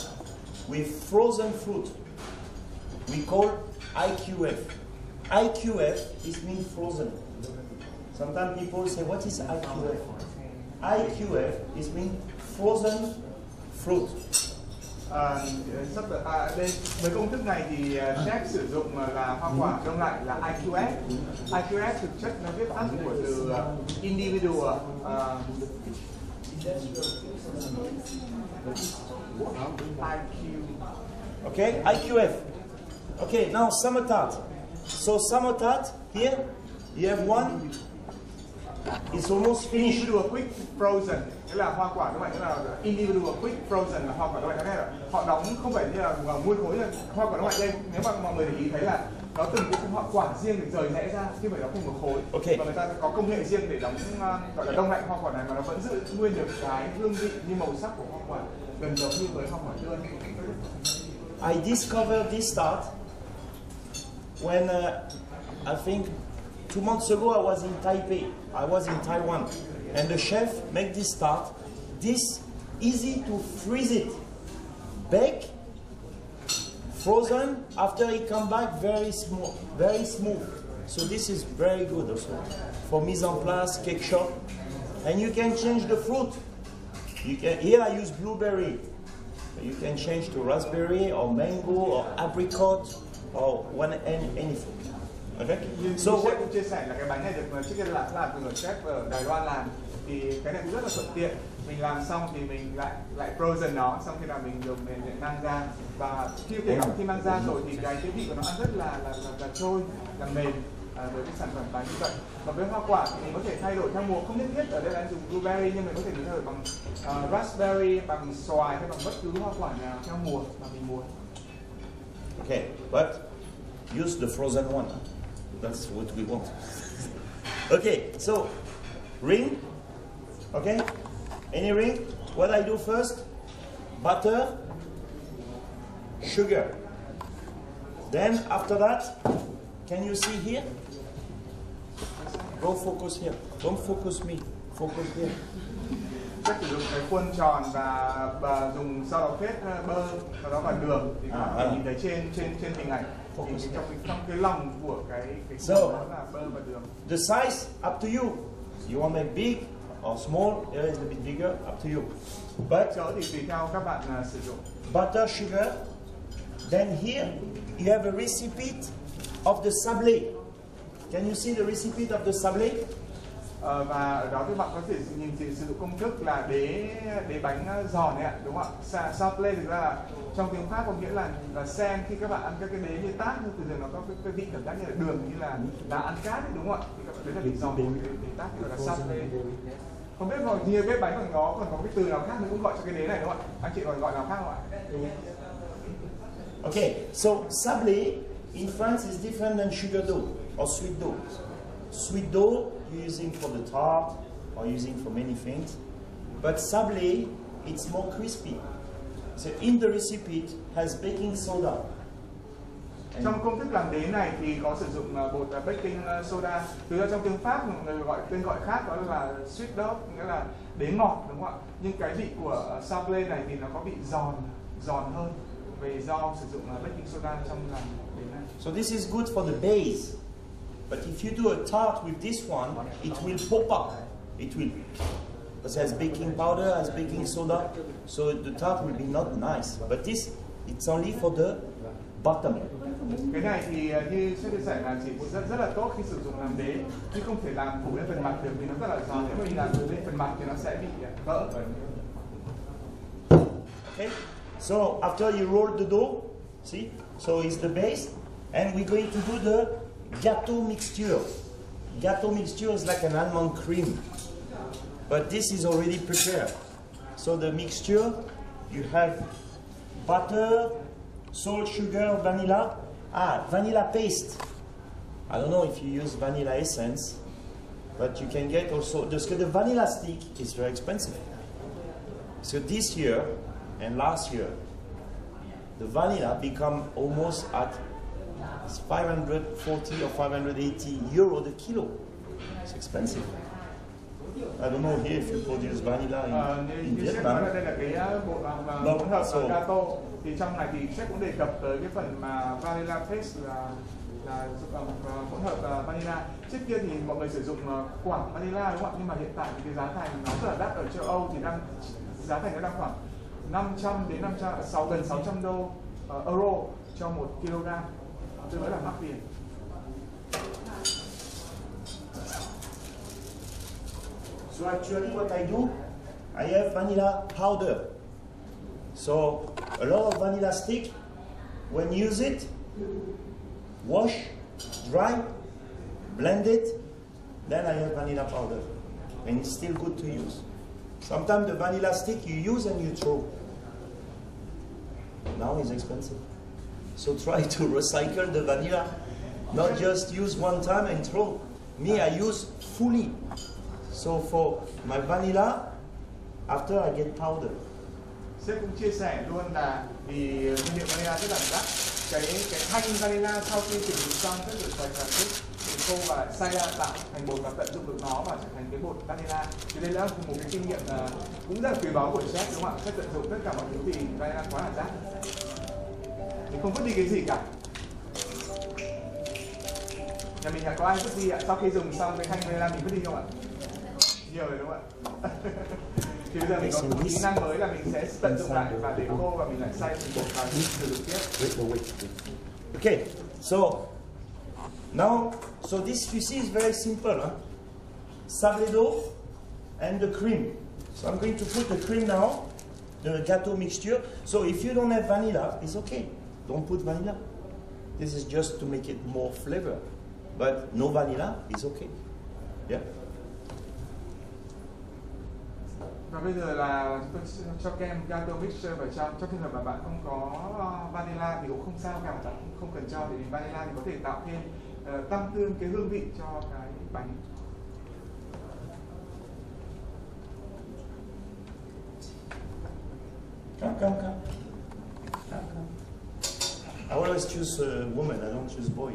with frozen fruit. We call IQF. IQF is mean frozen. Sometimes people say, what is IQF? IQF is mean frozen fruit. Đây, với công thức này thì Jack sử dụng là hoa quả đông lạnh là IQF. IQF thực chất nó viết tắt của từ individual. Okay, IQF. Okay, now summer tart. So summer tart, here, you have one. It's almost finished. Individual quick frozen, nghĩa là hoa quả các bạn, nghĩa là individual quick frozen là hoa quả các bạn thấy là họ đóng không phải như là muôn khối là hoa quả các bạn đây. Nếu mà mọi người để ý thấy là nó từng cái hoa quả riêng để rời rẽ ra, chứ không phải nó cùng một khối. Okay. Và người ta có công nghệ riêng để đóng gọi là đông lạnh hoa quả này mà nó vẫn giữ nguyên được cái hương vị như màu sắc của hoa quả, gần giống như với hoa quả tươi. I discovered this tart when I think 2 months ago I was in Taipei. I was in Taiwan, and the chef make this tart. This easy to freeze it, bake, frozen. After it come back, very smooth. So this is very good also for mise en place, cake shop, and you can change the fruit. You can here I use blueberry. You can change to raspberry or mango or apricot or any fruit. Okay. So what cũng chia sẻ là cái bánh này được trước kia làm từ chef ở Đài Loan làm, thì cái này cũng rất là thuận tiện. Mình làm xong thì mình lại frozen nó, xong khi nào mình dùng mình lại mang ra, và khi mang ra rồi thì cái vị của nó ăn rất là trôi, là mềm với cái sản phẩm bánh như vậy. Và với hoa quả thì mình có thể thay đổi theo mùa, không nhất thiết ở đây là anh dùng blueberry, nhưng mình có thể thay đổi bằng raspberry, bằng xoài hay bằng bất cứ hoa quả nào theo mùa mà mình muốn. Okay, but use the frozen one. That's what we want. Okay, so ring. Okay, any ring? What I do first? Butter, sugar. Then after that, can you see here? Go focus here. Don't focus me. Focus here. Cách sử dụng cái khuôn tròn và dùng sau đó phết bơ, sau đó vào đường thì các bạn nhìn thấy trên hình ảnh. Thì trong cái lòng của cái So, đó là bơ và đường. The size up to you. You want make big or small? Here is a bit bigger. Up to you. But Chỗ thì tùy theo các bạn sử dụng. Butter, sugar. Then here you have a receipt of the sablé. Can you see the receipt of the sablé? Và ở đó thì bạn có thể sử dụng công thức là đế bánh giòn này ạ, đúng không ạ? Sablé thực ra là trong tiếng Pháp có nghĩa là sen. Khi các bạn ăn các cái đế như tát, thì thường nó có cái vị cảm giác như là đường, như là ăn cát ấy, đúng không ạ? Thì các bạn đấy là vị giòn của đế tát, thì gọi là sablé. Không biết mọi nhiều cái bánh bằng nó còn có cái từ nào khác nữa cũng gọi cho cái đế này đúng không ạ? Anh chị còn gọi nào khác không ạ? Okay, so sablé in France is different than sugar dough or sweet dough. Sweet dough you're using for the tart or using for many things, but sablé it's more crispy. So in the recipe has baking soda. Trong công thức làm đế này thì có sử dụng bột baking soda. Thực ra trong tiếng Pháp người gọi tên gọi khác đó là sweet dough, nghĩa là đế ngọt, đúng không ạ? Nhưng cái vị của sablé này thì nó có vị giòn hơn về do sử dụng baking soda trong làm đế này. So this is good for the base, but if you do a tart with this one, it will pop up. It will Because it has baking powder, has baking soda, so the tart will be not nice. But this, it's only for the bottom. Cái này thì như sẽ chia sẻ là chỉ rất là tốt khi sử dụng làm đế, chứ không thể làm phủ lên phần mặt được vì nó rất là giòn. Nếu mình làm phủ lên phần mặt thì nó sẽ bị vỡ. Okay, so after you roll the dough, see, so it's the base, and we're going to do the gâteau mixture. Gâteau mixture is like an almond cream, but this is already prepared. So the mixture, you have butter, salt, sugar, vanilla. Vanilla paste. I don't know if you use vanilla essence, but you can get also, because the vanilla stick is very expensive. So this year and last year, the vanilla become almost at 540 or 580 euro the kilo. It's expensive. I don't know here if you produce vanilla in Vietnam. Đây là cái bột hỗn hợp gato. Thì trong này thì sếp cũng đề cập tới cái phần mà vanilla paste là hỗn hợp vanilla. Trước kia thì mọi người sử dụng quả vanilla đúng không ạ? Nhưng mà hiện tại thì cái giá thành nó rất là đắt ở châu Âu, thì giá thành nó đang khoảng 500 đến 500, gần 600 euro cho 1 kg. Tương đối là mắc tiền. So actually what I do, I have vanilla powder. So a lot of vanilla stick, when you use it, wash, dry, blend it, then I have vanilla powder. And it's still good to use. Sometimes the vanilla stick you use and you throw. Now it's expensive. So try to recycle the vanilla, not just use one time and throw. Me, I use fully. So for my vanilla, after I get powder. Sếp cũng chia sẻ luôn là vì nguyên liệu vanilla rất là đắt. Cái thanh vanilla sau khi chuẩn bị xong rất được xoay xích thì khô và xay ra tạo thành bột và tận dụng được nó và trở thành cái bột vanilla. Thì đây là một cái kinh nghiệm cũng rất là quý báu của sếp, đúng không ạ? Sếp tận dụng tất cả mọi thứ thì vanilla quá là đắt. Mình không vứt đi cái gì cả. Nhà mình có ai vứt đi ạ? Sau khi dùng xong cái thanh vanilla mình vứt đi không ạ? Nhiều rồi đúng không ạ? Thì bây giờ mình có một kỹ năng mới là mình sẽ tận dụng lại và để khô và mình lại xay thành bột và sử dụng tiếp. Okay, so now, so this you see is very simple, huh? Sabledo and the cream. So I'm going to put the cream now, the gâteau mixture. So if you don't have vanilla, it's okay. Don't put vanilla. This is just to make it more flavor. But no vanilla is okay. Yeah? Và bây giờ là chúng tôi cho kem gâteau mixture vào trong. Trong trường hợp mà bạn không có vanilla thì cũng không sao cả, bạn cũng không cần cho, vì vanilla thì có thể tạo thêm tăng thêm cái hương vị cho cái bánh. Come. I always choose a woman, I don't choose boy.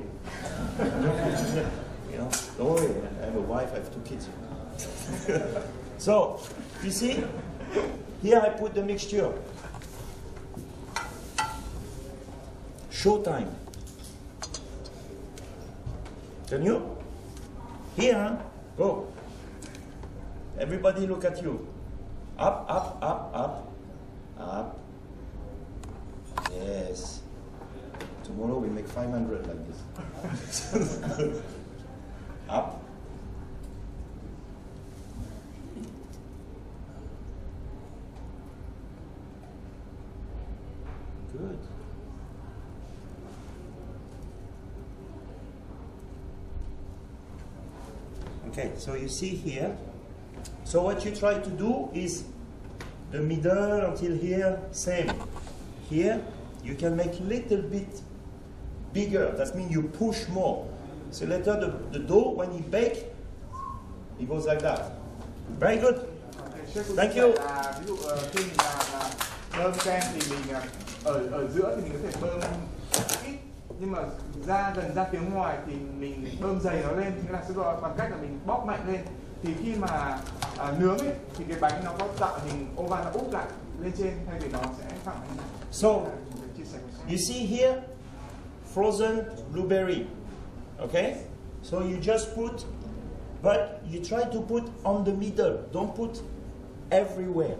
You know, don't worry, I have a wife, I have 2 kids. So, you see, here I put the mixture. Showtime. Can you? Here, go. Everybody look at you. Up, up, up, up, up. Yes. Tomorrow we make 500 like this. Up. Good. Okay, so you see here. So what you try to do is the middle until here, same. Here, you can make a little bit bigger. That means you push more. So later the dough, when you bake, it goes like that. Very good. Thank you. Ví dụ khi mình bơm kem thì mình ở giữa thì mình có thể bơm ít, nhưng mà gần ra phía ngoài thì mình bơm dày nó lên, nghĩa là sẽ bằng cách là mình bóp mạnh lên. Thì khi mà nướng ấy, thì cái bánh nó có tạo hình oval, nó úp lại lên trên thay vì nó sẽ phẳng như này. So you see here, frozen blueberry. Okay, so you just put, but you try to put on the middle. Don't put everywhere.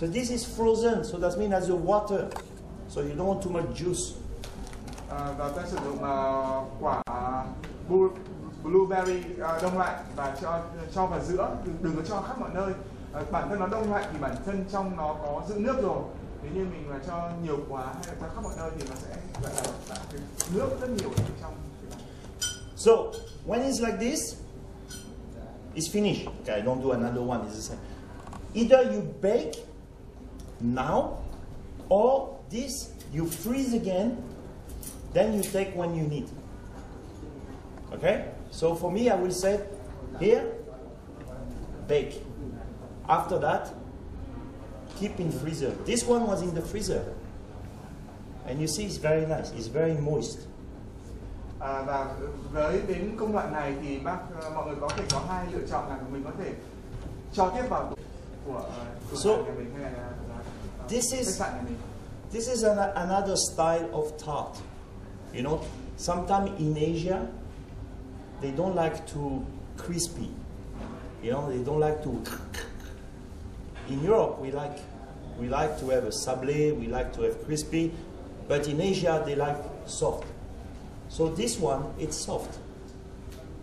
So this is frozen, so that means as a water. So you don't want too much juice. Và ta sử dụng quả blueberry đông lạnh và cho vào giữa, đừng có cho khắp mọi nơi. Bản thân nó đông lạnh thì bản thân trong nó có giữ nước rồi. Nếu như mình mà cho nhiều quá hay là cho khắp mọi nơi thì nó sẽ gọi là cái nước rất nhiều ở trong. So when it's like this, it's finished. Okay, I don't do another one. It's the same. Either you bake now, or this you freeze again. Then you take when you need. Okay? So for me, I will say, here, bake. After that, keep in freezer. This one was in the freezer. And you see, it's very nice. It's very moist. Và với đến công đoạn này thì mọi người có thể có hai lựa chọn là mình có thể cho tiếp vào của nhà mình hay là khách sạn nhà mình. This is another style of tart. You know, sometimes in Asia, they don't like to crispy. You know, they don't like to. In Europe, we like to have a sablé, we like to have crispy, but in Asia they like soft. So this one, it's soft.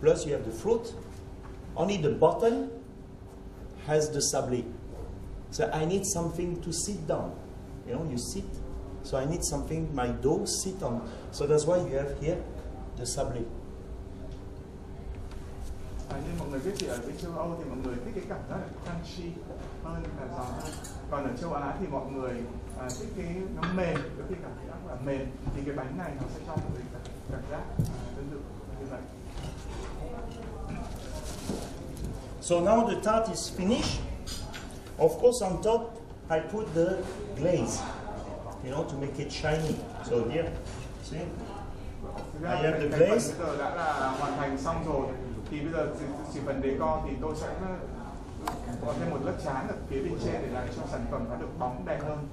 Plus you have the fruit. Only the bottom has the sablé. So I need something to sit down. You know, you sit. So I need something my dough sit on. So that's why you have here the sablé. Như mọi người biết thì ở bên châu Âu thì mọi người thích cái cảm giác là crunchy hơn là giòn hơn. Còn ở châu Á thì mọi người thích cái nó mềm, có khi cảm giác là mềm. Thì cái bánh này nó sẽ cho mọi người cảm giác tương tự như vậy. So now the tart is finished. Of course, on top I put the glaze, you know, to make it shiny. So here, see, I have the glaze. Bây giờ đã là hoàn thành xong rồi. Thì bây giờ chỉ phần decor thì tôi sẽ có thêm một lớp trán ở phía bên trên để làm cho sản phẩm nó được bóng đẹp hơn.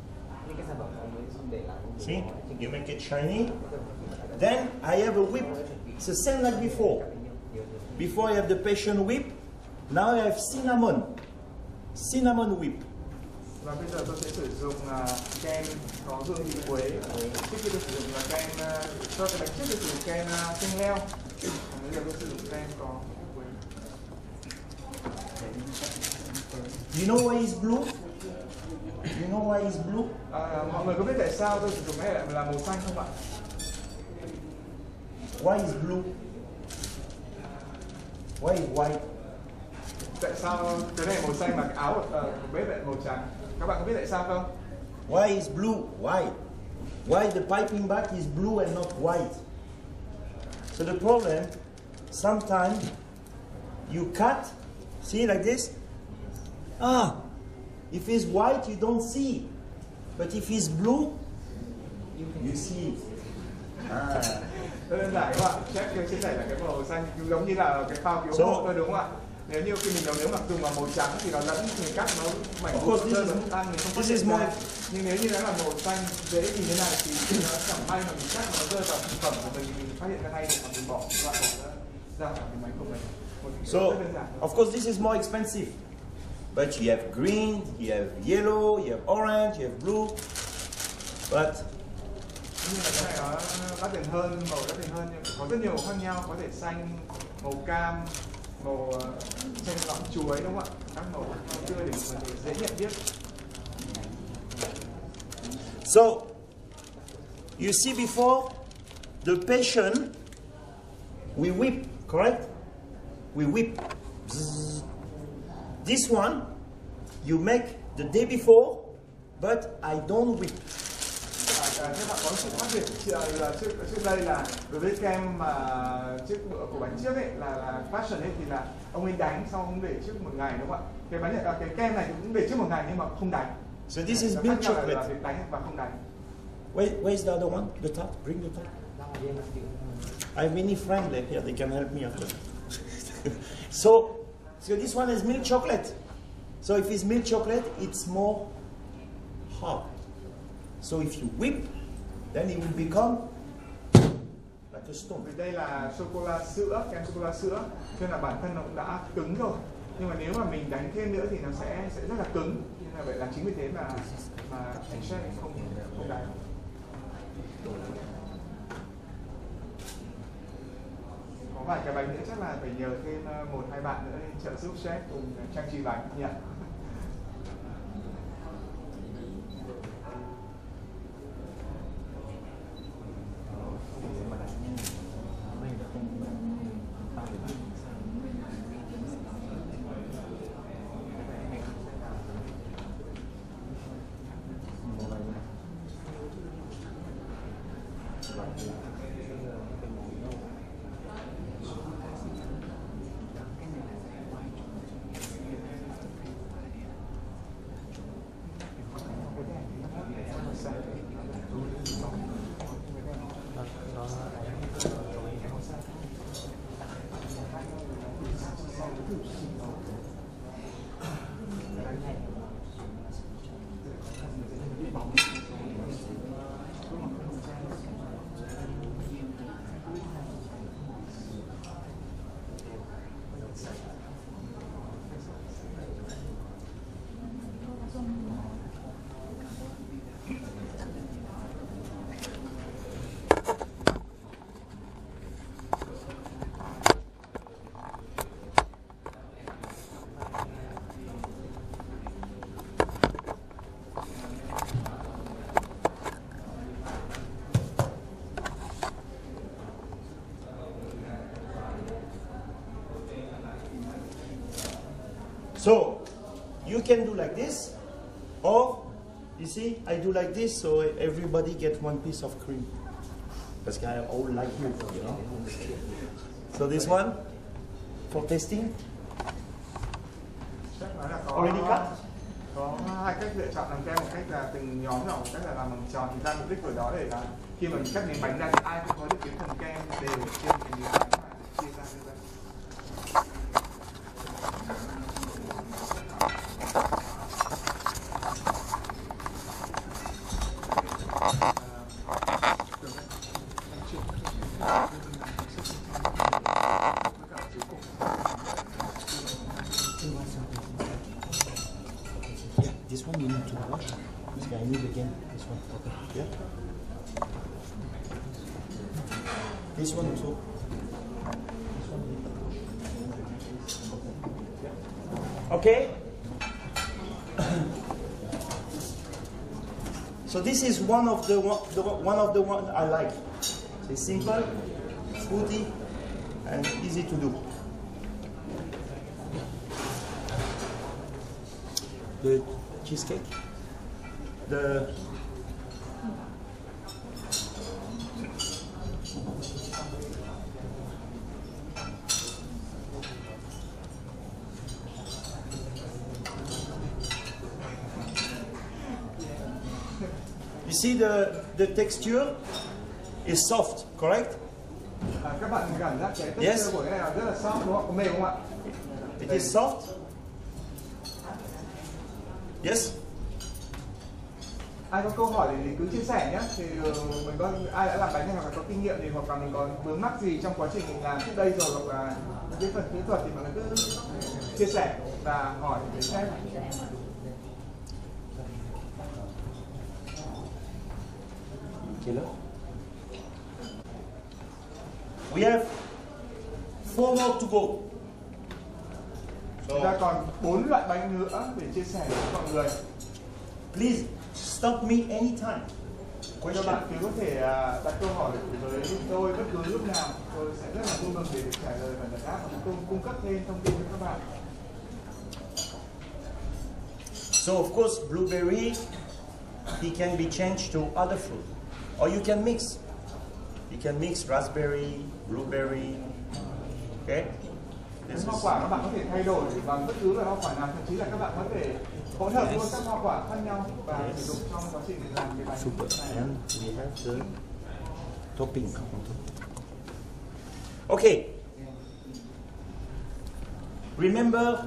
See, you make it shiny. Then I have a whip. It's the same like before. Before I have the passion whip. Now I have cinnamon whip. Và bây giờ tôi sẽ sử dụng kem có hương vị quế. Trước khi tôi sử dụng là kem cho cái bánh trước tôi sử dụng kem chanh leo. Bây giờ tôi sử dụng kem có quế. You know why it's blue? You know why it's blue? Mọi người có biết tại sao tôi sử dụng cái này là màu xanh không ạ? Why is blue? Why is white? Tại sao cái này màu xanh mà cái áo của bếp lại màu trắng? Các bạn có biết tại sao không? Why is blue? Why? Why the piping back is blue and not white? So the problem, sometimes you cut, see like this? If it's white, you don't see. But if it's blue, you see. Đơn giản các bạn, Chef chia sẻ là cái màu xanh giống như là cái phao cứu hộ thôi đúng không ạ? Nếu như khi mình nấu nướng mà dùng vào màu trắng thì nó lẫn mình cắt nó mảnh vụn rơi vào thức ăn mình không phát hiện ra. Nhưng nếu như nó là màu xanh dễ nhìn thế này thì nó chẳng may mà mình cắt nó rơi vào thực phẩm của mình phát hiện ra ngay mà mình bỏ loại ra khỏi cái máy của mình. So of course this is more expensive, but you have green, you have yellow, you have orange, you have blue, but nhưng mà cái này nó đắt tiền hơn, màu đắt tiền hơn, nhưng có rất nhiều màu khác nhau, có thể xanh, màu cam, màu chanh lõm chuối đúng không ạ? Các màu tươi để mọi người dễ nhận biết. So you see before the passion we whip, correct? We whip. Zzz. This one you make the day before, but I don't whip. Các bạn có sự khác biệt trước đây là đối với kem mà trước bữa của bánh trước ấy là passion ấy thì là ông ấy đánh xong ông để trước một ngày đúng không ạ? Cái bánh cái kem này cũng để trước một ngày nhưng mà không đánh. So this is milk chocolate. Là việc đánh và không đánh. Where's the other one? The tart. Bring the tart. I have many friends there. Here, they can help me after. So this one is milk chocolate. So if it's milk chocolate, it's more hard. So if you whip, then it will become like a stone. Vì đây là sô cô la sữa, kem sô cô la sữa, cho nên là bản thân nó cũng đã cứng rồi. nhưng mà nếu mà mình đánh thêm nữa thì nó sẽ rất là cứng, nên là vậy là chính vì thế mà anh chef không đánh. Có vài cái bánh nữa chắc là phải nhờ thêm 1-2 bạn nữa trợ giúp chef cùng trang trí bánh nhỉ. So you can do like this, or you see, I do like this, so everybody gets one piece of cream. Because I all like you know. So this one for testing. Already cut. Có hai cách lựa chọn làm kem, một cách là từng nhóm nhỏ, một cách là làm bằng tròn. Thì ra mục đích của đó để là khi mà mình cắt miếng bánh ra thì ai cũng có được cái phần kem đều trên cái miếng bánh mà chia ra như vậy. This one you need to wash. I need again this one. Okay. Yeah. This one also. Okay. So this is one of the one I like. It's simple, fruity, and easy to do. The cheesecake. You see the texture is soft, correct? Các bạn cảm giác cái texture của cái này là rất là soft đúng không? Có mềm không ạ? It is soft. Yes. Ai có câu hỏi thì cứ chia sẻ nhé. Thì mình có ai đã làm bánh hay hoặc là có kinh nghiệm gì hoặc là mình còn vướng mắc gì trong quá trình mình làm trước đây rồi hoặc là cái phần kỹ thuật thì mọi người cứ chia sẻ và hỏi để xem. We have 4 more to go. Chúng ta còn 4 loại bánh nữa để chia sẻ với mọi người. Please stop me anytime. Các bạn cứ có thể đặt câu hỏi với tôi bất cứ lúc nào. Tôi sẽ rất là vui mừng để được trả lời và giải đáp và cung cấp thêm thông tin cho các bạn. So of course, blueberry, it can be changed to other fruit, or you can mix. You can mix raspberry, blueberry. Okay. Những hoa quả các bạn có thể thay đổi bằng bất cứ loại hoa quả nào, thậm chí là các bạn có thể hỗn hợp luôn các hoa quả khác nhau và sử dụng trong quá trình làm cái bánh. Super. And we have the topping. Okay. Remember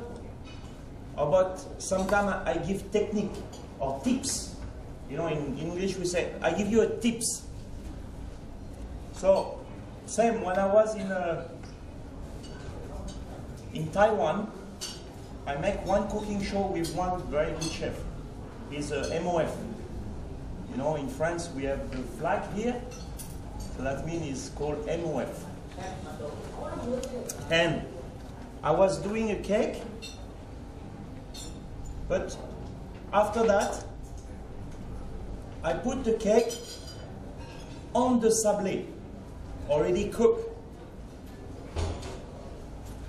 about sometimes I give technique or tips. You know, in English we say I give you a tips. So same when I was in Taiwan, I make one cooking show with one very good chef. He's a MOF. You know, in France we have the flag here, so that means it's called MOF. And I was doing a cake, but after that, I put the cake on the sablé, already cooked.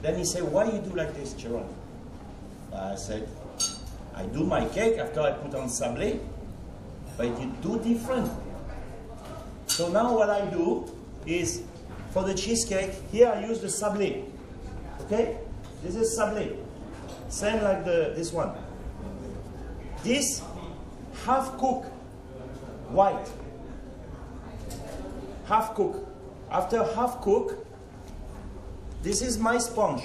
Then he said, why you do like this, Jerome? I said, I do my cake after I put on sablé, but you do different. So now what I do is, for the cheesecake, here I use the sablé. Okay? This is sablé. Same like this one. This half cooked, white. Half cooked. After half cooked, this is my sponge,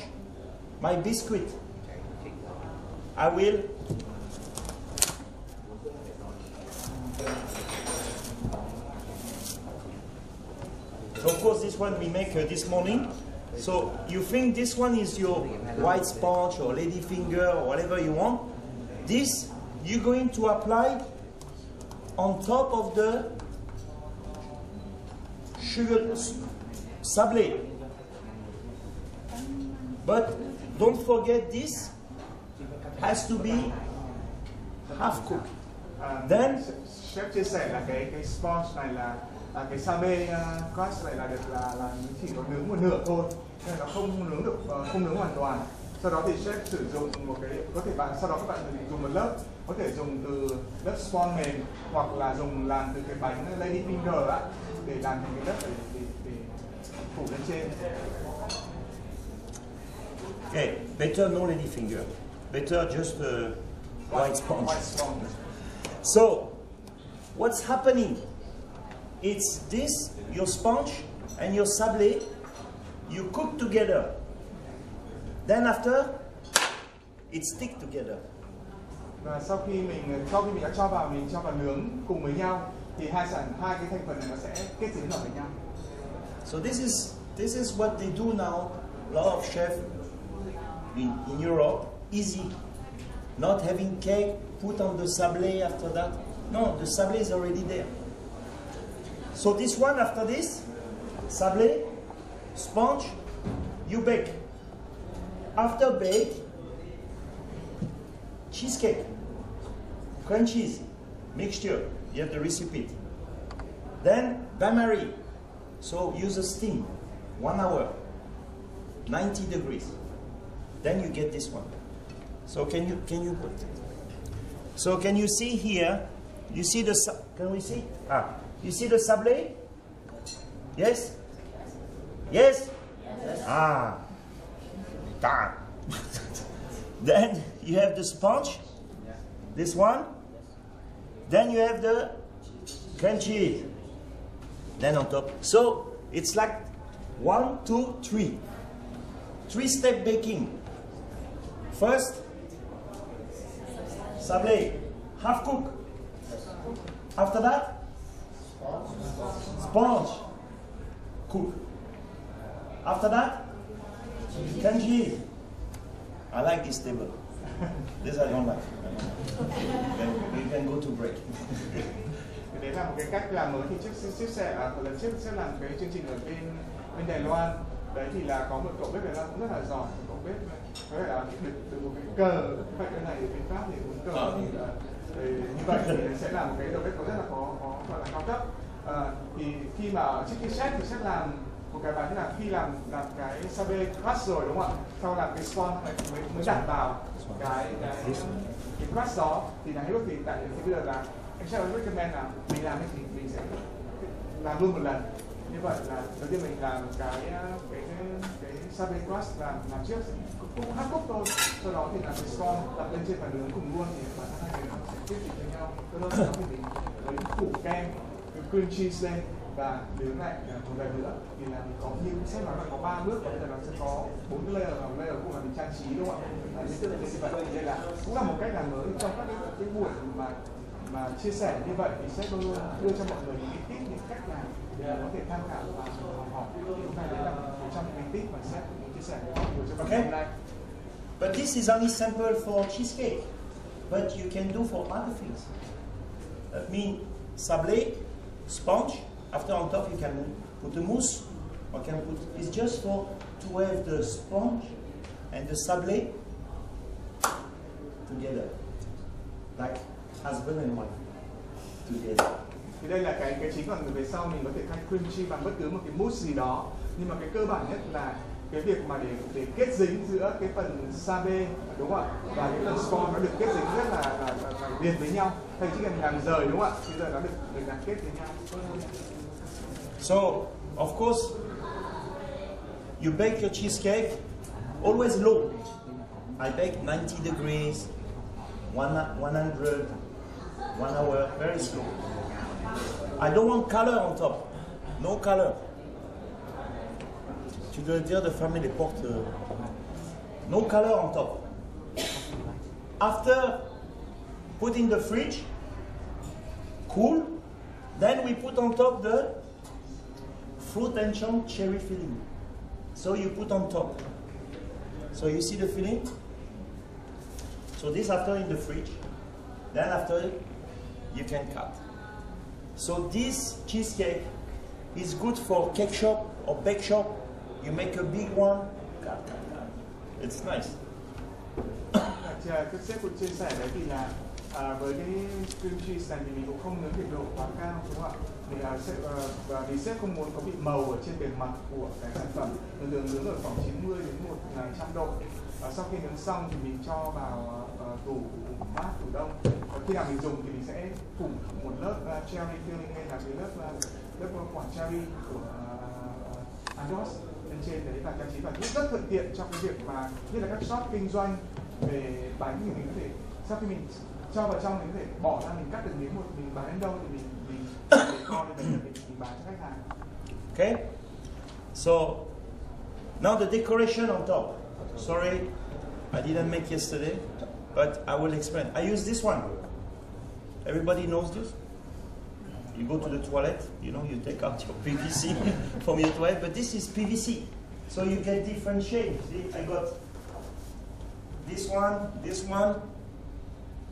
my biscuit. I will so of course this one we make this morning. So you think this one is your white sponge or ladyfinger or whatever you want. This you're going to apply on top of the sugar sablé. But don't forget this has to be half cooked. Then chef chia sẻ là cái sponge này là cái sablé crust này là được là chỉ có nướng một nửa thôi, nên nó không nướng được không nướng hoàn toàn. Sau đó thì chef sử dụng một cái, có thể bạn sau đó các bạn dùng một lớp, có thể dùng từ lớp sponge mềm hoặc là dùng làm từ cái bánh lady finger á, để làm thành cái lớp để phủ lên trên. Okay, better no ladyfinger. Better just white sponge. White sponge. So, what's happening? It's this, your sponge and your sablé, you cook together. Then after, it stick together. Và sau khi mình đã cho vào nướng cùng với nhau thì hai cái thành phần này nó sẽ kết dính vào với nhau. So this is what they do now. A lot of chefs in Europe, easy. Not having cake, put on the sablé after that. No, the sablé is already there. So this one after this, sablé, sponge, you bake. After bake, cheesecake, cream cheese, mixture, you have the recipe. Then bain-marie, so use a steam, 1 hour, 90 degrees. Then you get this one. So can you put? So can you see here? You see the can we see? You see the sablé? Yes. Yes. Yes. Darn. Then you have the sponge. This one. Then you have the cream cheese. Then on top. So it's like 1, 2, 3. 3-step baking. First, sablé, half cook. After that, sponge, cook. After that, cream cheese. I like this table. This I don't like. You can go to break. Đấy là một cái cách làm mới thì lần trước sẽ làm cái chương trình ở bên Đài Loan. Đấy thì là có một cậu bếp Đài Loan cũng rất là giỏi, cậu bếp có thể là được một cái cờ vậy cái này bên Pháp thì uống cờ như vậy thì sẽ là một cái đầu bếp có rất là có gọi là cao cấp. Thì khi mà trước khi chef thì chef làm một cái bài là khi làm cái sablé crust rồi đúng không ạ? Sau làm cái sponge mới đặt vào cái crust đó thì là lúc thì tại thì bây giờ là anh chef recommend là mình làm thì mình sẽ làm luôn một lần. Như vậy là đầu tiên mình làm cái sablé crust làm trước cũng half cook thôi, sau đó thì làm cái sponge đặt lên trên và nướng cùng luôn thì bạn hai người nó sẽ tiếp tục với nhau. Sau đó thì mình lấy phủ kem cream cheese lên và nướng lại một lần nữa thì là mình có như sẽ nói là có 3 bước và bây giờ nó sẽ có 4 cái layer và layer cũng là mình trang trí đúng không ạ? Như vậy thì đây là cũng là một cách làm mới trong các cái buổi mà chia sẻ như vậy thì sẽ luôn đưa cho mọi người những cái tip, những cách làm để có thể tham khảo và học hỏi. Hôm nay đấy là một trong những cái tip mà sẽ chia sẻ với mọi người trong ngày hôm nay. But this is only sample for cheesecake. But you can do for other things. That means sablé, sponge. After on top you can put the mousse. Or can put. It's just for to have the sponge and the sablé together, like husband and wife together. Thì đây là cái chính, còn về sau mình có thể thay cream cheese bằng bất cứ một cái mousse gì đó, nhưng mà cái cơ bản nhất là cái việc mà để kết dính giữa cái phần sablé, đúng không ạ, và cái phần sponge nó được kết dính rất là liền với nhau. Thầy chỉ cần làm rời, đúng không ạ, thì giờ nó được gắn kết với nhau. So of course you bake your cheesecake always low. I bake 90 degrees, 100, 1 hour, very slow. I don't want color on top, no color. Tu dois dire de fermer les portes. No color on top. After, put in the fridge, cool. Then we put on top the fruit and chunk cherry filling. So you put on top. So you see the filling? So this after in the fridge. Then after you can cut. So this cheesecake is good for cake shop or bake shop. You make a big one, cut. It's nice. Các sếp cũng chia sẻ đấy thì là với cái cream cheese này thì mình cũng không nướng nhiệt độ quá cao, đúng không ạ? Vì sếp không muốn có bị màu ở trên bề mặt của cái sản phẩm. Thường nướng ở khoảng 90 đến 100 độ. Sau khi nướng xong thì mình cho vào tủ mát, tủ đông. Khi nào mình dùng thì mình sẽ phủ một lớp cherry filling hay là cái lớp quả cherry của Andos lên trên đấy, và trang trí và rất thuận tiện trong cái việc mà như là các shop kinh doanh về bánh thì mình có thể sau khi mình cho vào trong mình có thể bỏ ra, mình cắt được miếng một, mình bán đến đâu thì mình để kho lên đấy là mình bán cho khách hàng. Okay. So now the decoration on top. Sorry, I didn't make yesterday, but I will explain. I use this one. Everybody knows this. You go to the toilet, you know, you take out your PVC from your toilet, but this is PVC. So you get different shapes. See, I got this one,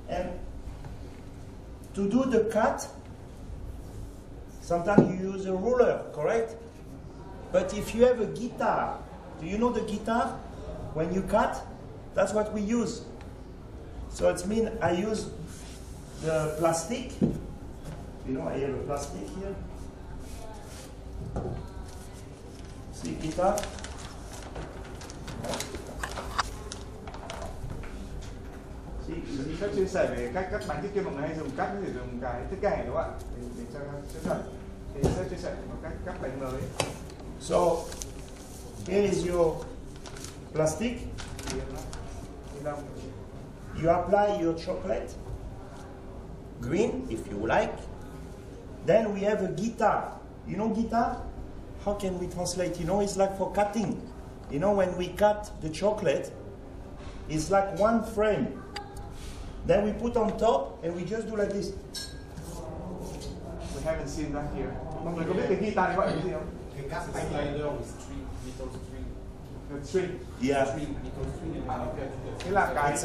and to do the cut, sometimes you use a ruler, correct? But if you have a guitar, do you know the guitar? When you cut, that's what we use. So it means I use the plastic. You know, I have a plastic here. See guitar? Các chia sẻ về cách cắt bánh thiết kế, mọi người hay dùng cắt để dùng cái tiết kẻ, đúng không ạ? Để cho chuẩn. Thì sẽ chia sẻ một cách cắt bánh mới. So here is your plastic. You apply your chocolate, green if you like. Then we have a guitar. You know guitar? How can we translate? You know, it's like for cutting. You know, when we cut the chocolate, it's like one frame. Then we put on top and we just do like this. We haven't seen that here. Mọi người có biết cái guitar này gọi là cái gì không? Cái cắt bánh này luôn. The string. Yeah. Thế là cái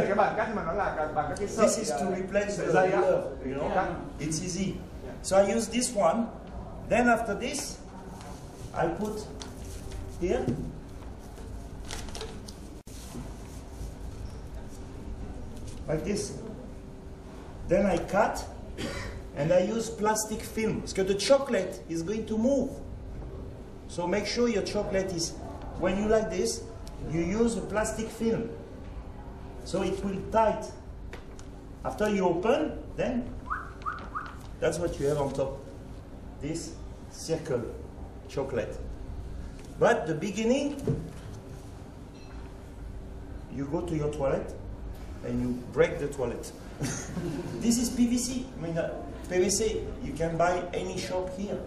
cái bản cắt mà nó là bằng các cái sợi. This is to replace the dây á. ruler, you know. It's easy. So I use this one. Then after this, I put here. Like this. Then I cut and I use plastic film because the chocolate is going to move. So make sure your chocolate is, when you like this, you use a plastic film. So it will tight. After you open, then that's what you have on top. This circle chocolate. But the beginning, you go to your toilet and you break the toilet. This is PVC. I mean, PVC, you can buy any shop here,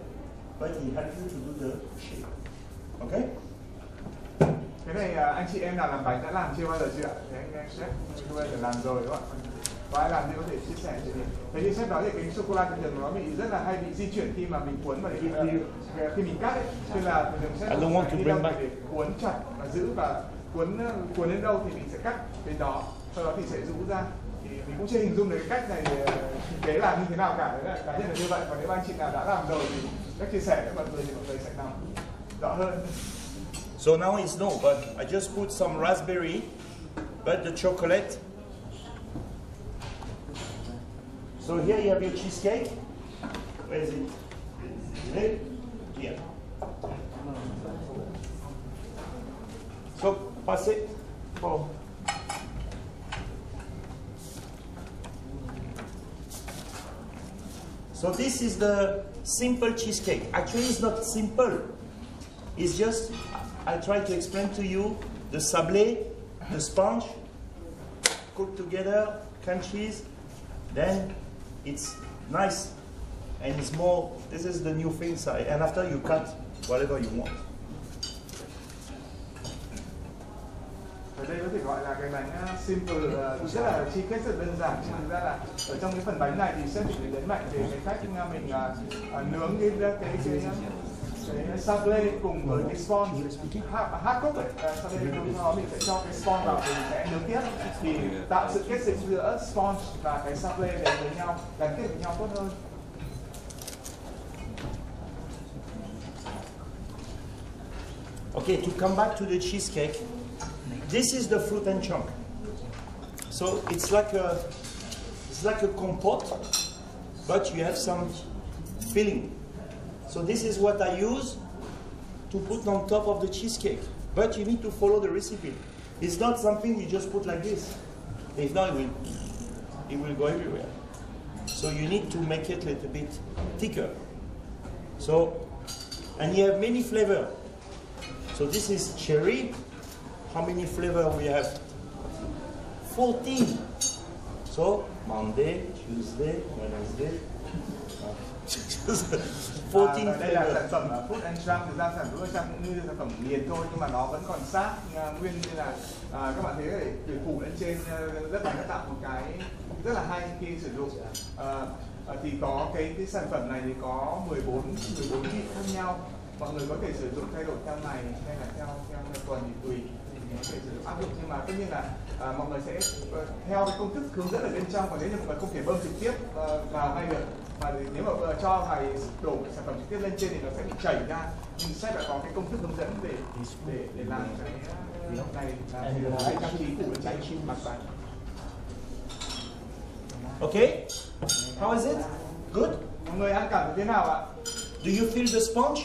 but it helps you to do the shape. Okay? Cái này anh chị em nào làm bánh đã làm chưa bao giờ chưa ạ? Thế anh sếp chưa bao giờ làm rồi đúng không ạ? Có ai làm thì có thể chia sẻ cho mình. Thế như sếp nói thì cái sô cô la thường nó bị rất là hay bị di chuyển khi mà mình cuốn và khi mình cắt ấy, nên là thường sếp phải đi đâu để cuốn chặt và giữ và cuốn đến đâu thì mình sẽ cắt đến đó, sau đó thì sẽ rũ ra. Thì mình cũng chưa hình dung được cái cách này thực tế làm như thế nào cả, đấy là cá nhân là như vậy. Còn nếu anh chị nào đã làm rồi thì cách chia sẻ với mọi người thì mọi người sẽ làm rõ hơn. So now it's no, but I just put some raspberry, but the chocolate. So here you have your cheesecake. Where is it? Is it? Here. So pass it for. So this is the simple cheesecake. Actually, it's not simple. It's just, I try to explain to you the sablé, the sponge, cooked together, cream cheese, then it's nice and it's more, this is the new thing side, and after you cut whatever you want. Ở đây có thể gọi là cái bánh simple, rất là cheesecake rất đơn giản. Thực ra là ở trong cái phần bánh này thì sếp chỉ nhấn mạnh về cái cách mình nướng cái sablé cùng với cái sponge hard cook ấy. Sau đây sau đó mình sẽ cho cái sponge vào, mình sẽ nướng tiếp thì tạo sự kết dính giữa sponge và cái sablé đến với nhau, gắn kết với nhau tốt hơn. Okay, to come back to the cheesecake, this is the fruit and chunk. So it's like a compote, but you have some filling. So this is what I use to put on top of the cheesecake. But you need to follow the recipe. It's not something you just put like this. If not, it will go everywhere. So you need to make it a little bit thicker. So, and you have many flavors. So this is cherry. How many flavors we have? 14. So Monday, Tuesday, Wednesday. 14 đây là sản phẩm Food and Jam. Thực ra sản phẩm Food and Jam cũng như sản phẩm miền thôi, nhưng mà nó vẫn còn sát nguyên như là các bạn thấy để phủ lên trên lớp bánh, nó tạo một cái rất là hay khi sử dụng. Thì có cái sản phẩm này thì có 14 vị khác nhau. Mọi người có thể sử dụng thay đổi theo ngày hay là theo tuần thì tùy, thì mình có thể sử dụng áp dụng, nhưng mà tất nhiên là mọi người sẽ theo cái công thức hướng dẫn ở bên trong. Còn nếu như mọi người không thể bơm trực tiếp vào ngay được, mà nếu mà cho thầy đổ sản phẩm trực tiếp lên trên thì nó sẽ bị chảy ra. Nhưng sếp đã có cái công thức hướng dẫn để làm cái này là trang trí phủ lên trên mặt bánh. Okay, how is it? Good? Mọi người ăn cảm thấy thế nào ạ? Do you feel the sponge?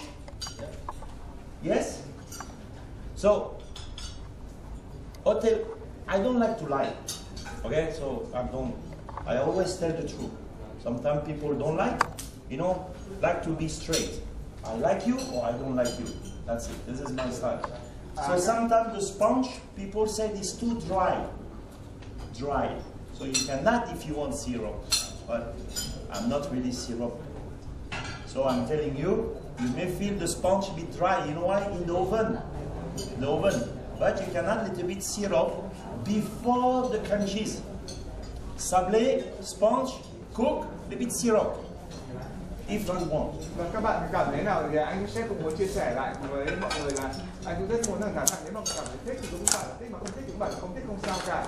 Yes? So, hotel, I don't like to lie. Okay, so I always tell the truth. Sometimes people don't like to be straight. I like you or I don't like you. That's it. This is my style. So sometimes the sponge, people say it's too dry. So you can add if you want syrup, but I'm not really syrup. So I'm telling you, you may feel the sponge a bit dry. You know why? In the oven. But you can add a little bit syrup before the cream cheese. Sablé, sponge, cook, a bit syrup, if you want. Và các bạn cảm thấy nào thì anh sếp cũng muốn chia sẻ lại với mọi người là anh cũng rất muốn rằng nếu mà cảm thấy thích thì cũng bảo là thích, mà không thích thì cũng bảo là không thích, không sao cả.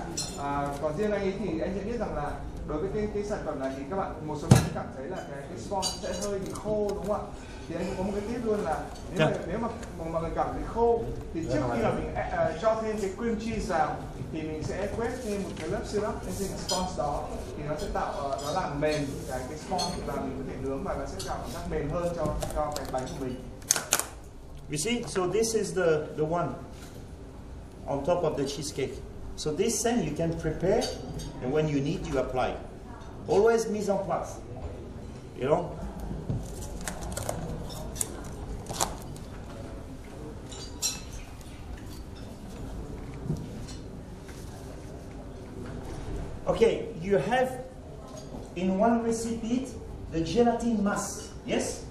Còn riêng anh ấy thì anh sẽ biết rằng là đối với cái sản phẩm này thì các bạn, một số bạn cảm thấy là cái sponge sẽ hơi bị khô, đúng không ạ? Thì anh cũng có một cái tip luôn là nếu mà mọi người cảm thấy khô thì trước khi mà mình cho thêm cái cream cheese vào thì mình sẽ quét thêm một cái lớp syrup lên trên sponge đó, thì nó sẽ tạo nó làm mềm cái sponge và mình có thể nướng và nó sẽ cảm giác mềm hơn cho cái bánh của mình. You see, so this is the one on top of the cheesecake. So this then you can prepare, and when you need, you apply. Always mise en place, you know. Okay, you have in one recipe the gelatin mass, yes?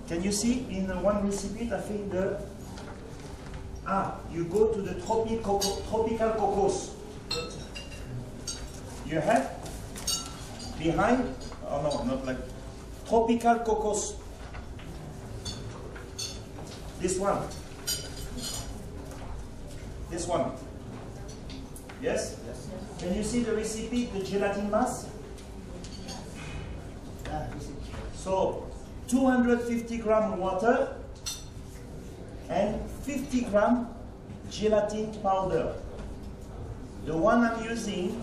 Can you see in one recipe, I think you go to the tropical cocos. You have behind, oh no, not like, tropical cocos. This one. This one. Yes? Can you see the recipe, the gelatin mass? So 250 gram water and 50 gram gelatin powder. The one I'm using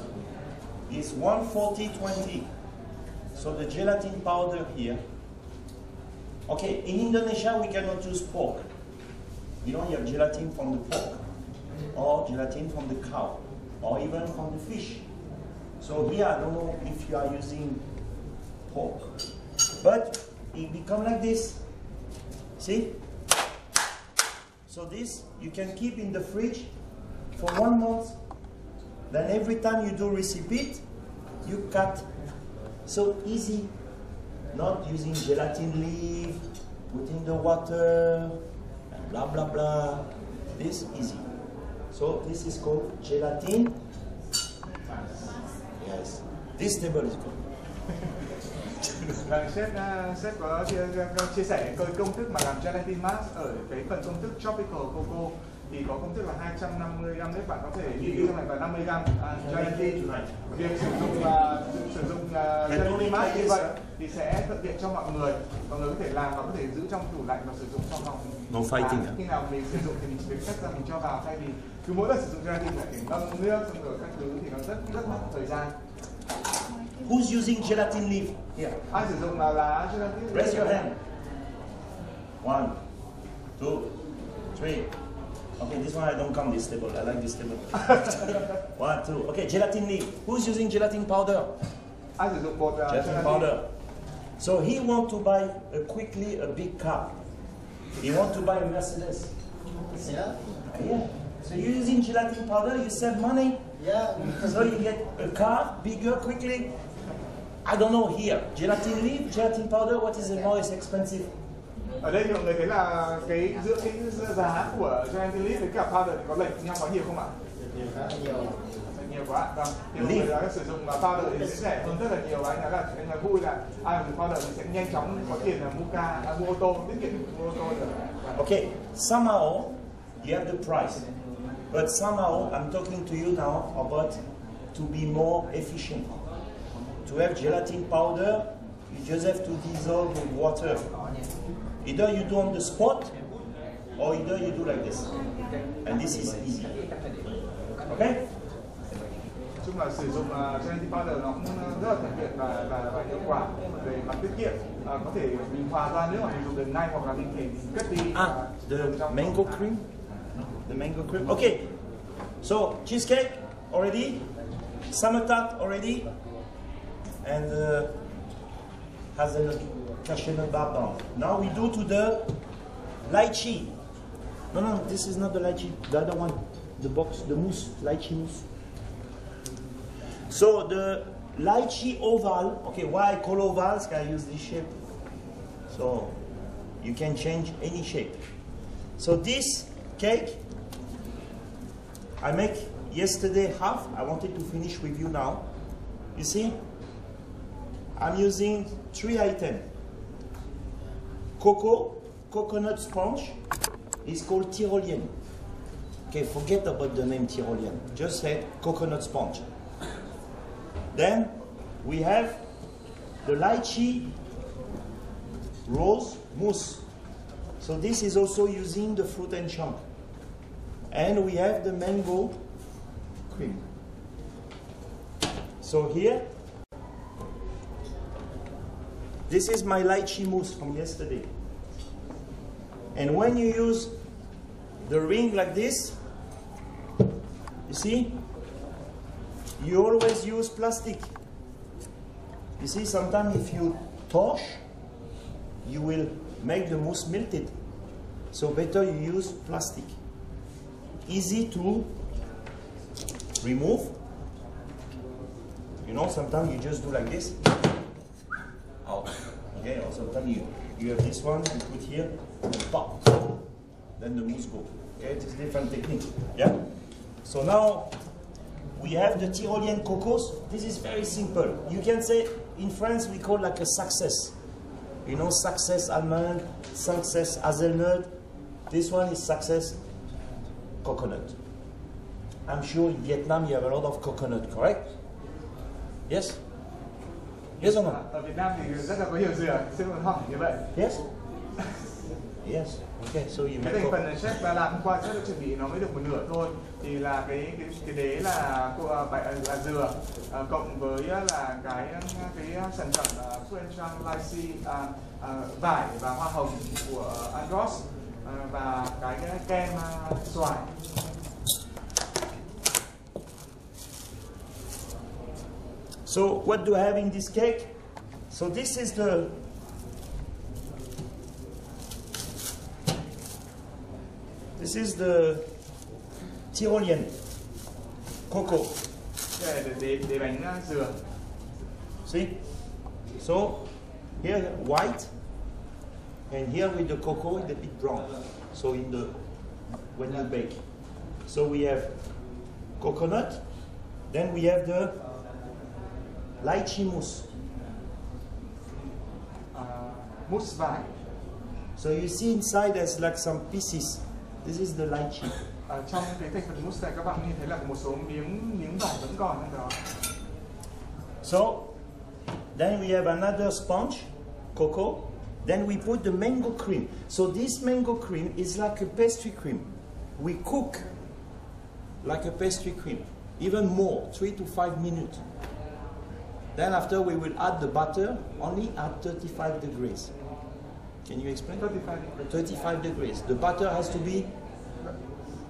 is 140-20. So the gelatin powder here. Okay, in Indonesia we cannot use pork. You don't have gelatin from the pork, or gelatin from the cow, or even from the fish. So here I don't know if you are using pork, but it become like this. See? So this you can keep in the fridge for 1 month. Then every time you do recipe, you cut. So easy. Not using gelatin leaf, putting the water, and blah blah blah. This easy. So this is called gelatin. Yes. This table is good. Sếp có chia sẻ công thức mà làm gelatin mask ở cái phần công thức tropical cocoa thì có công thức là 250 gram nếu bạn có thể ghi trong này và 50 gram gelatin. Việc sử dụng gelatin mask như vậy thì sẽ thuận tiện cho mọi người có thể làm và có thể giữ trong tủ lạnh và sử dụng trong vòng khi nào mình sử dụng thì mình chỉ cách ra mình cho vào, thay vì cứ mỗi lần sử dụng gelatin phải ngâm nước xong rồi các thứ thì nó rất mất thời gian. Who's using gelatin leaf here? Ai sử dụng lá gelatin? Raise your hand. 1, 2, 3. Okay, this one I don't come this table. I like this table. 1, 2. Okay, gelatin leaf. Who's using gelatin powder? Ai sử dụng bột gelatin powder. So he want to buy quickly a big car. He want to buy a Mercedes. Yeah. Yeah. So you're using gelatin powder, you save money. Yeah. So you get a car bigger quickly. I don't know here. Gelatin leaf, gelatin powder, what is the most expensive? Ở đây mọi người thấy là giữa cái giá của gelatin leaf với cả powder thì có lệch nhau quá nhiều không ạ? Nhiều quá. Vâng. Thì mọi người đã sử dụng powder thì sẽ rẻ hơn rất là nhiều. Anh nói là vui là ai dùng powder thì sẽ nhanh chóng có tiền là mua ô tô, tiết kiệm mua ô tô được. Okay, somehow you have the price, but somehow I'm talking to you now about to be more efficient. To have gelatin powder, you just have to dissolve with water. Either you do on the spot, or either you do like this. And this is easy. Okay? Chung là sử dụng gelatin powder nó cũng rất là thuận tiện và hiệu quả về mặt tiết kiệm. Có thể mình hòa ra nếu mà mình dùng đường ngay hoặc là mình thể cất đi. The mango cream? The mango cream? Okay. So, cheesecake already, summer tart already, and hazelnut, cashew nut bar down. Now we do to the lychee. No, this is not the lychee, the other one, the box, the mousse, lychee mousse. So the lychee oval, okay, why I call ovals? Can I use this shape? So you can change any shape. So this cake, I make yesterday half. I wanted to finish with you now. You see, I'm using 3 items. Coconut sponge is called Tyrolean. Okay, forget about the name Tyrolean. Just say coconut sponge. Then we have the lychee rose mousse. So this is also using the fruit and chunk. And we have the mango cream. So here, this is my lychee mousse from yesterday. And when you use the ring like this, you see, you always use plastic. You see, sometimes if you torch, you will make the mousse melted. So better you use plastic. Easy to remove. You know, sometimes you just do like this. Out. Okay, or sometimes you have this one, you put here, and pop. Then the mousse go. Okay, it's a different technique. Yeah? So now we have the Tyrolean cocos. This is very simple. You can say, in France we call like a success. You know, success almond, success hazelnut. This one is success coconut. I'm sure in Vietnam you have a lot of coconut, correct? Yes? Yes or no? Ở Việt Nam thì rất là có nhiều dừa, xin lỗi hỏi như vậy. Yes? Yes. Okay, so you Cái make thành phần chef làm hôm qua rất là chuẩn bị nó mới được một nửa thôi, thì là cái đế là dừa cộng với là cái sản phẩm French lychee, vải và hoa hồng của Andros, và cái kem xoài. So what do I have in this cake? So this is the Tyrolean cocoa. Đây là đế bánh dừa. See? So here white, and here with the cocoa it's a bit brown. So in the when you bake, so we have coconut, then we have the lychee mousse. Mousse vải. So you see inside there's like some pieces. This is the lychee. Trong cái thành phần mousse này các bạn nhìn thấy là một số miếng vải vẫn còn trong đó. So then we have another sponge, cocoa. Then we put the mango cream. So this mango cream is like a pastry cream. We cook like a pastry cream, even more, 3 to 5 minutes. Then after we will add the butter only at 35 degrees. Can you explain? 35 degrees. The butter has to be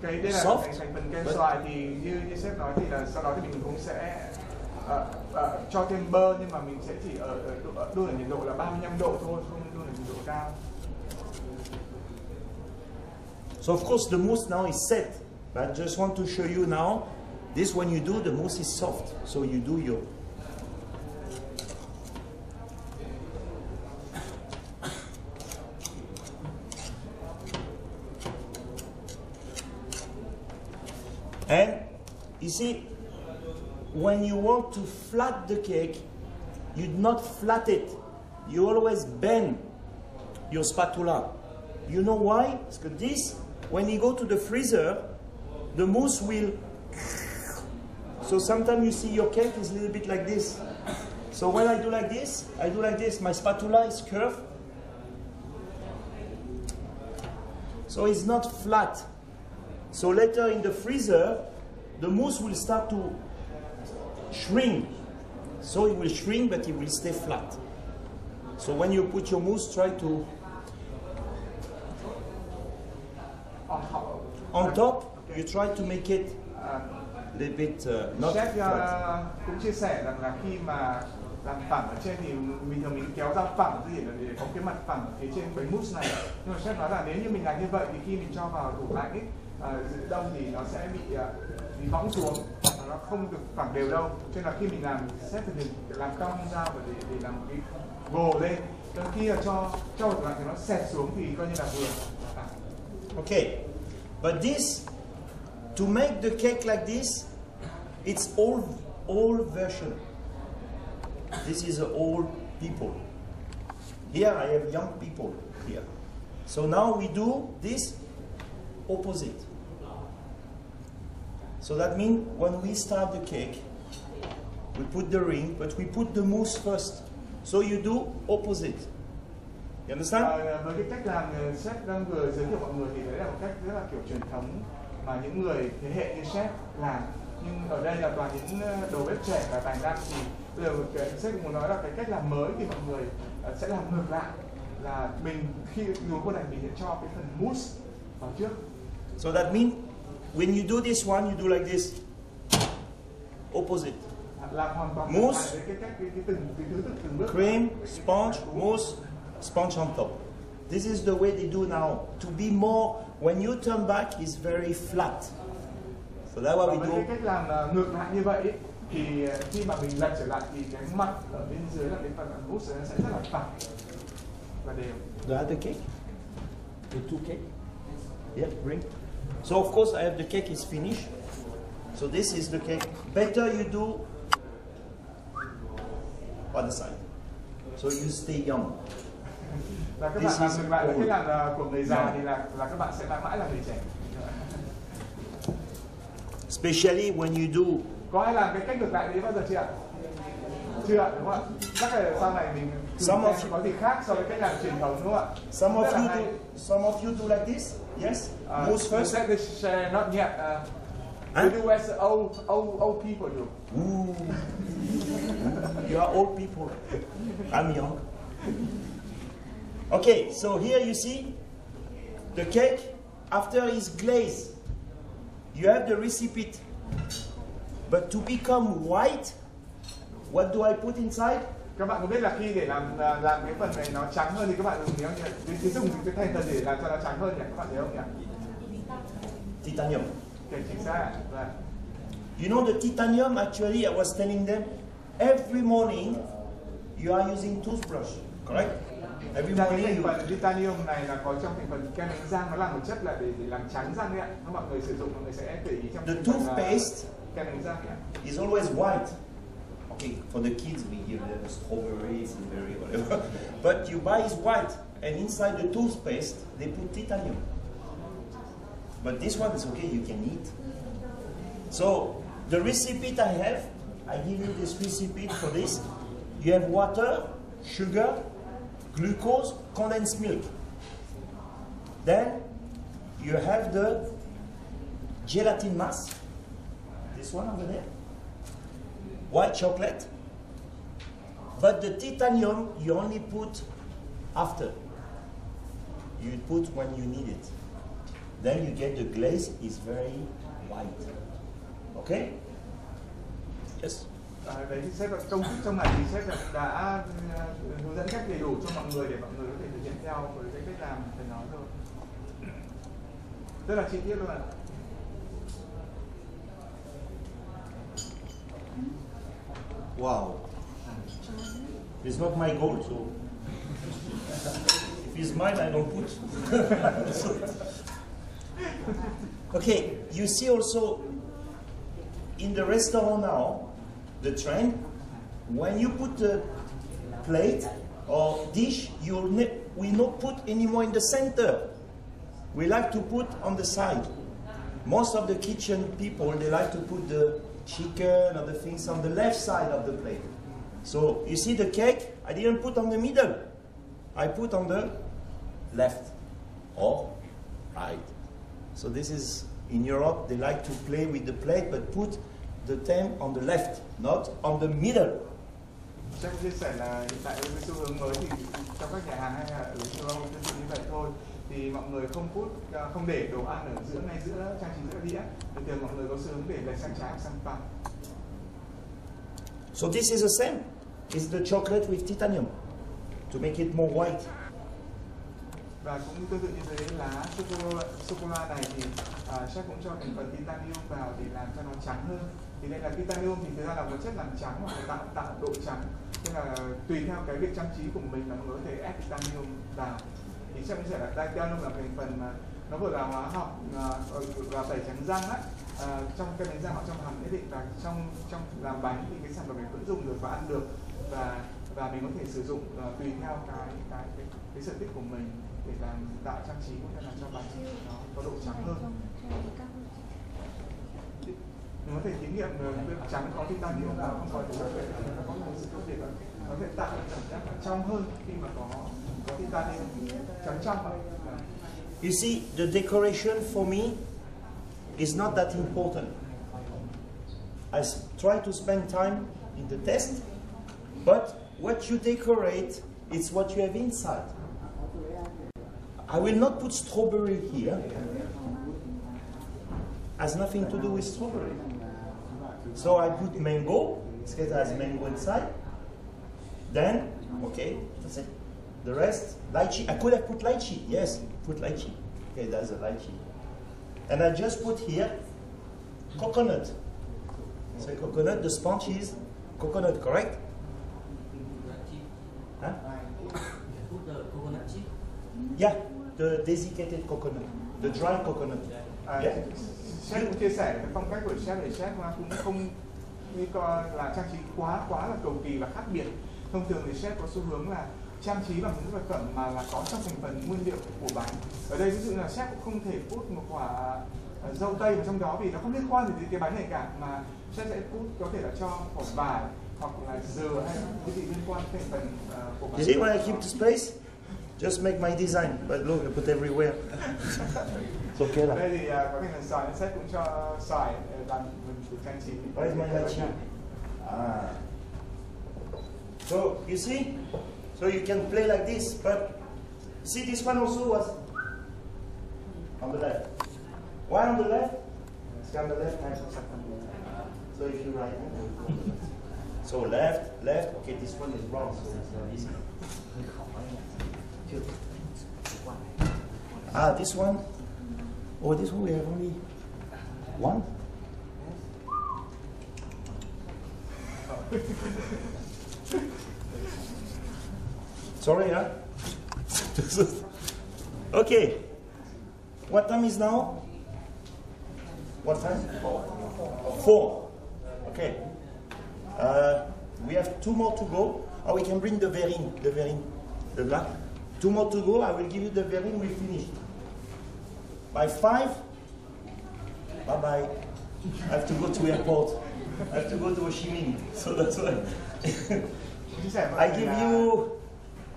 Cái đây là soft, thành phần kem xoài, thì như sếp nói thì là sau đó thì mình cũng sẽ cho thêm bơ, nhưng mà mình sẽ chỉ đun ở nhiệt độ là 35 độ thôi, không đun ở nhiệt độ cao. So of course the mousse now is set, but I just want to show you now. This when you do, the mousse is soft. So you do your and you see, when you want to flat the cake, you do not flat it. You always bend your spatula. You know why? Because this, when you go to the freezer, the mousse will. So sometimes you see your cake is a little bit like this. So when I do like this, my spatula is curved. So it's not flat. So later in the freezer, the mousse will start to shrink. So it will shrink, but it will stay flat. So when you put your mousse, try to on top. You try to make it a little bit not Chef flat. cũng chia sẻ rằng là khi mà làm phẳng ở trên thì bình thường mình kéo ra phẳng để có cái mặt phẳng phía trên bánh mousse này. Nhưng mà chef nói là nếu như mình làm như vậy thì khi mình cho vào tủ lạnh ấy, giữ đông thì nó sẽ bị võng xuống, nó không được phẳng đều đâu. Cho nên là khi mình làm, chef thì mình làm cong ra và để làm một cái gồ lên. Còn khi là cho vào tủ lạnh thì nó xẹt xuống thì coi như là vừa. Okay, but this, to make the cake like this, it's old version. This is old people. Here I have young people here. So now we do this opposite. So that means when we start the cake, we put the ring, but we put the mousse first. So you do opposite. You understand? Với cái cách làm chef đang vừa giới thiệu mọi người thì đấy là một cách rất là kiểu truyền thống mà những người thế hệ như chef làm. Nhưng ở đây là toàn những đầu bếp trẻ và tài năng, thì bây giờ cái chef muốn nói là cái cách làm mới thì mọi người sẽ làm ngược lại, là mình khi nấu con này mình sẽ cho cái phần mousse vào trước. So that means when you do this one, you do like this. Opposite. Làm hoàn toàn Mousse, từng bước. cream, sponge, mousse, sponge on top. This is the way they do now. To be more, when you turn back, it's very flat. So that's what we Với do. cái cách làm ngược lại như vậy ấy, thì khi mà mình lật trở lại thì cái mặt ở bên dưới là cái phần mousse nó sẽ rất là phẳng và đều. Do I have the cake? The two cake? Yeah, bring. So of course I have the cake is finished. So this is the cake. Better you do other side. So you stay young. Và các bạn làm ngược lại là cách làm của người già thì là các bạn sẽ mãi mãi là người trẻ. especially when you do. Có ai làm cái cách ngược lại đấy bao giờ chưa ạ? Chưa, đúng không ạ? Chắc là sau này mình có gì khác so với cách làm truyền thống, đúng không ạ? Some of you do like this. Yes. Most first. Not yet. We do as old people do. Ooh. You are old people. I'm young. Okay, so here you see the cake after it's glazed. You have the recipient. But to become white, what do I put inside? Các bạn có biết là khi để làm cái phần này nó trắng hơn thì các bạn dùng gì không nhỉ? Thì dùng cái thành phần để làm cho nó trắng hơn nhỉ? Các bạn thấy không nhỉ? Titanium. Okay, chính xác. Right. You know the titanium, actually, I was telling them, every morning you are using toothbrush, correct? Every morning thành phần titanium này là có trong thành phần kem đánh răng, nó là một chất là để làm trắng răng đấy ạ. Nếu mọi người sử dụng, mọi người sẽ để ý trong the toothpaste kem đánh răng ạ. is always white. Okay, for the kids we give them strawberries and very whatever. But you buy is white, and inside the toothpaste they put titanium. But this one is okay, you can eat. So the recipe I have, I give you this recipe for this. You have water, sugar, glucose, condensed milk. Then you have the gelatin mass. This one over there. White chocolate. But the titanium you only put after. You put when you need it. Then you get the glaze is very white. Okay? Yes. Đấy thì sếp công thức trong này thì sếp đã hướng dẫn cách đầy đủ cho mọi người để mọi người có thể thực hiện theo với cái cách làm thầy nói rồi. Rất là chi tiết luôn ạ. Wow. It's not my goal, so if it's mine, I don't put. Okay, you see also in the restaurant now, the trend, when you put the plate or dish, we not put anymore in the center. We like to put on the side. Most of the kitchen people, they like to put the chicken or the things on the left side of the plate. So you see the cake, I didn't put on the middle. I put on the left or right. So this is, in Europe, they like to play with the plate, but put the thing on the left, not on the middle. Chắc chia sẻ là hiện tại với xu hướng mới thì trong các nhà hàng hay là ở châu Âu tương tự như vậy thôi, thì mọi người không để đồ ăn ở giữa, ngay giữa trang trí giữa đĩa, thì thường mọi người có xu hướng để lệch sang trái sang phải. So this is the same. It's the chocolate with titanium to make it more white. Và cũng tương tự như thế, lá sô-cô-la này thì chef cũng cho thành phần titanium vào để làm cho nó trắng hơn. Thì đây là titanium thì thực ra là một chất làm trắng hoặc là tạo độ trắng. Nên là tùy theo cái việc trang trí của mình là mọi người có thể ép titanium vào. Thì chef cũng sẽ là titanium là thành phần mà nó vừa là hóa học và tẩy trắng răng á, trong cái đánh răng họ trong hàm nhất định, và trong làm bánh thì cái sản phẩm này vẫn dùng được và ăn được, và mình có thể sử dụng tùy theo cái sở thích của mình để tạo trang trí cũng như là cho bánh nó có độ trắng hơn. Mình có thể thí nghiệm trắng có titanium và không có chocolate thì nó có một sự khác biệt, nó sẽ tạo ra cảm giác trong hơn khi mà có titanium trắng trong. You see, the decoration for me is not that important. I try to spend time in the test, but what you decorate is what you have inside. I will not put strawberry here. Has nothing to do with strawberry. So I put mango, it has mango inside. Then, okay, that's it. The rest, lychee. I could have put lychee, yes, put lychee. Okay, that's a lychee. And I just put here coconut. So coconut, the sponge is coconut, correct? Huh? Put the coconut chip? Yeah, the desiccated coconut, the dry coconut. Yeah. Chef cũng chia sẻ cái phong cách của chef để chef cũng không như coi là trang trí quá là cầu kỳ và khác biệt. Thông thường thì chef có xu hướng là trang trí bằng những vật phẩm mà là có trong thành phần nguyên liệu của bánh. Ở đây ví dụ là chef cũng không thể put một quả dâu tây vào trong đó, vì nó không liên quan gì đến cái bánh này cả, mà chef sẽ có thể là cho hột vải hoặc là dừa hay cái gì liên quan đến thành phần của bánh. You see why I keep the space? Just make my design, but look, I put everywhere. It's okay là. Đây thì có thành phần xoài, chef cũng cho xoài làm mình trang trí. Where's my lychee? Ah. So you see, so you can play like this, but see this one also was on the left. Why on the left? It's on the left hand. So if you right hand, so left. Okay, this one is wrong, so it's not easy. Ah, this one. Oh, this one we have only one. Sorry, huh? Okay. What time is now? What time? 4. Okay. We have 2 more to go. Or we can bring the verring, the black. 2 more to go. I will give you the verring. We finish. By 5. Bye-bye. I have to go to airport. I have to go to Ho Chi Minh. So that's why.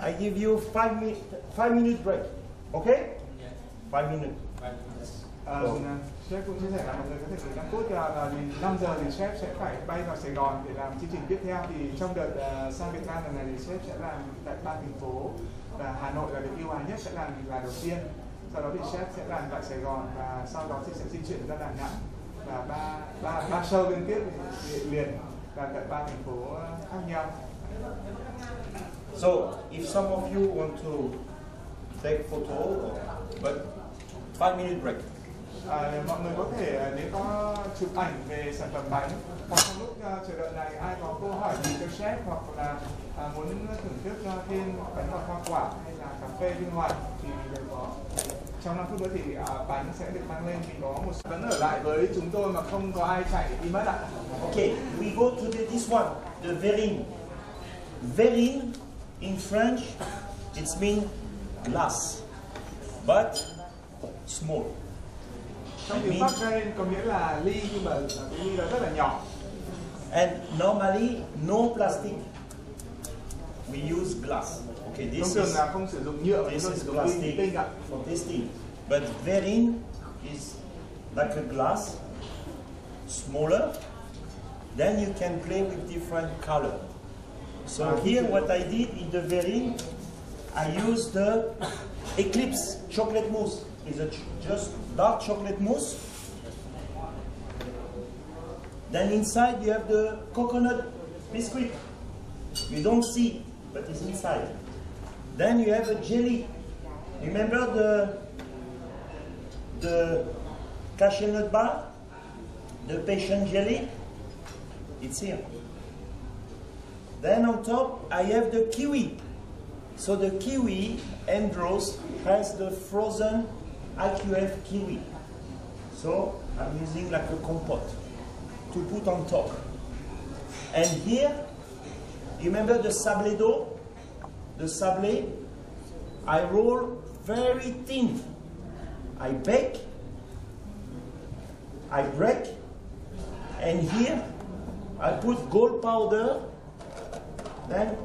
I give you 5-minute break. Okay? 5 minutes. Chef cũng chia sẻ là mọi người có thể nghỉ 5 phút, là 5 giờ thì chef sẽ phải bay vào Sài Gòn để làm chương trình tiếp theo. Thì trong đợt sang Việt Nam lần này thì chef sẽ làm tại 3 thành phố, và Hà Nội là được yêu ái nhất, sẽ làm là đầu tiên. Sau đó thì chef sẽ làm tại Sài Gòn, và sau đó thì sẽ di chuyển ra Đà Nẵng, và ba show liên tiếp liền làm tại 3 thành phố khác nhau. So if some of you want to take photo, but 5-minute break. Mọi người có thể nếu có chụp ảnh về sản phẩm bánh, hoặc trong lúc chờ đợi này ai có câu hỏi gì cho chef, hoặc là muốn thưởng thức thêm bánh ngọt hoa quả hay là cà phê bên ngoài thì đều có. Trong 5 phút nữa thì bánh sẽ được mang lên, vì có một vẫn ở lại với chúng tôi mà không có ai chạy đi mất ạ. Okay, we go to this one, the verring. Verring in French, it means glass, but small. Trong tiếng Pháp verring có nghĩa là ly, nhưng mà cái ly đó rất là nhỏ. And normally no plastic. We use glass. Okay, Thông thường là không sử dụng nhựa, this không is sử dụng plastic tinh ạ. for tasting. But verring is like a glass, smaller. Then you can play with different color. So here what I did in the verring, I used the Eclipse chocolate mousse. It's just dark chocolate mousse. Then inside you have the coconut biscuit. You don't see, but it's inside. Then you have a jelly. Remember the cashew nut bar? The passion jelly? It's here. Then on top I have the kiwi. So the kiwi, Andros, has the frozen IQF kiwi. So I'm using like a compote to put on top. And here, you remember the sablé dough? The sablé, I roll very thin. I bake, I break, and here I put gold powder. Then,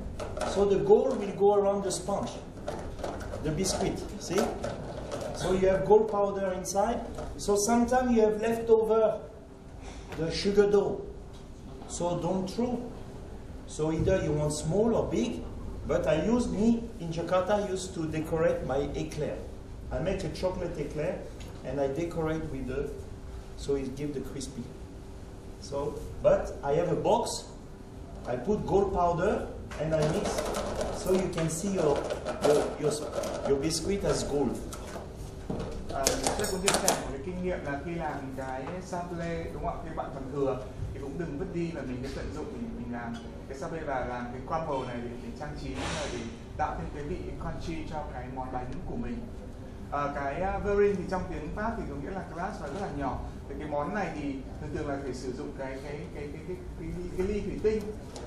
so the gold will go around the sponge, the biscuit, see? So you have gold powder inside. So sometimes you have leftover the sugar dough. So don't throw. So either you want small or big, but in Jakarta, I used to decorate my eclair. I make a chocolate eclair and I decorate with so it gives the crispy. So, but I have a box, I put gold powder and I mix, so you can see your biscuit as gold. Tôi cũng chia sẻ một cái kinh nghiệm là khi làm cái sablé, đúng không ạ, khi bạn còn thừa thì cũng đừng vứt đi, và mình cứ tận dụng mình làm cái sablé và làm cái crumble này để trang trí, để tạo thêm cái vị crunchy cho cái món bánh của mình. Cái verring thì trong tiếng Pháp thì có nghĩa là glass và rất là nhỏ. Thì cái món này thì thường là phải sử dụng cái ly thủy tinh.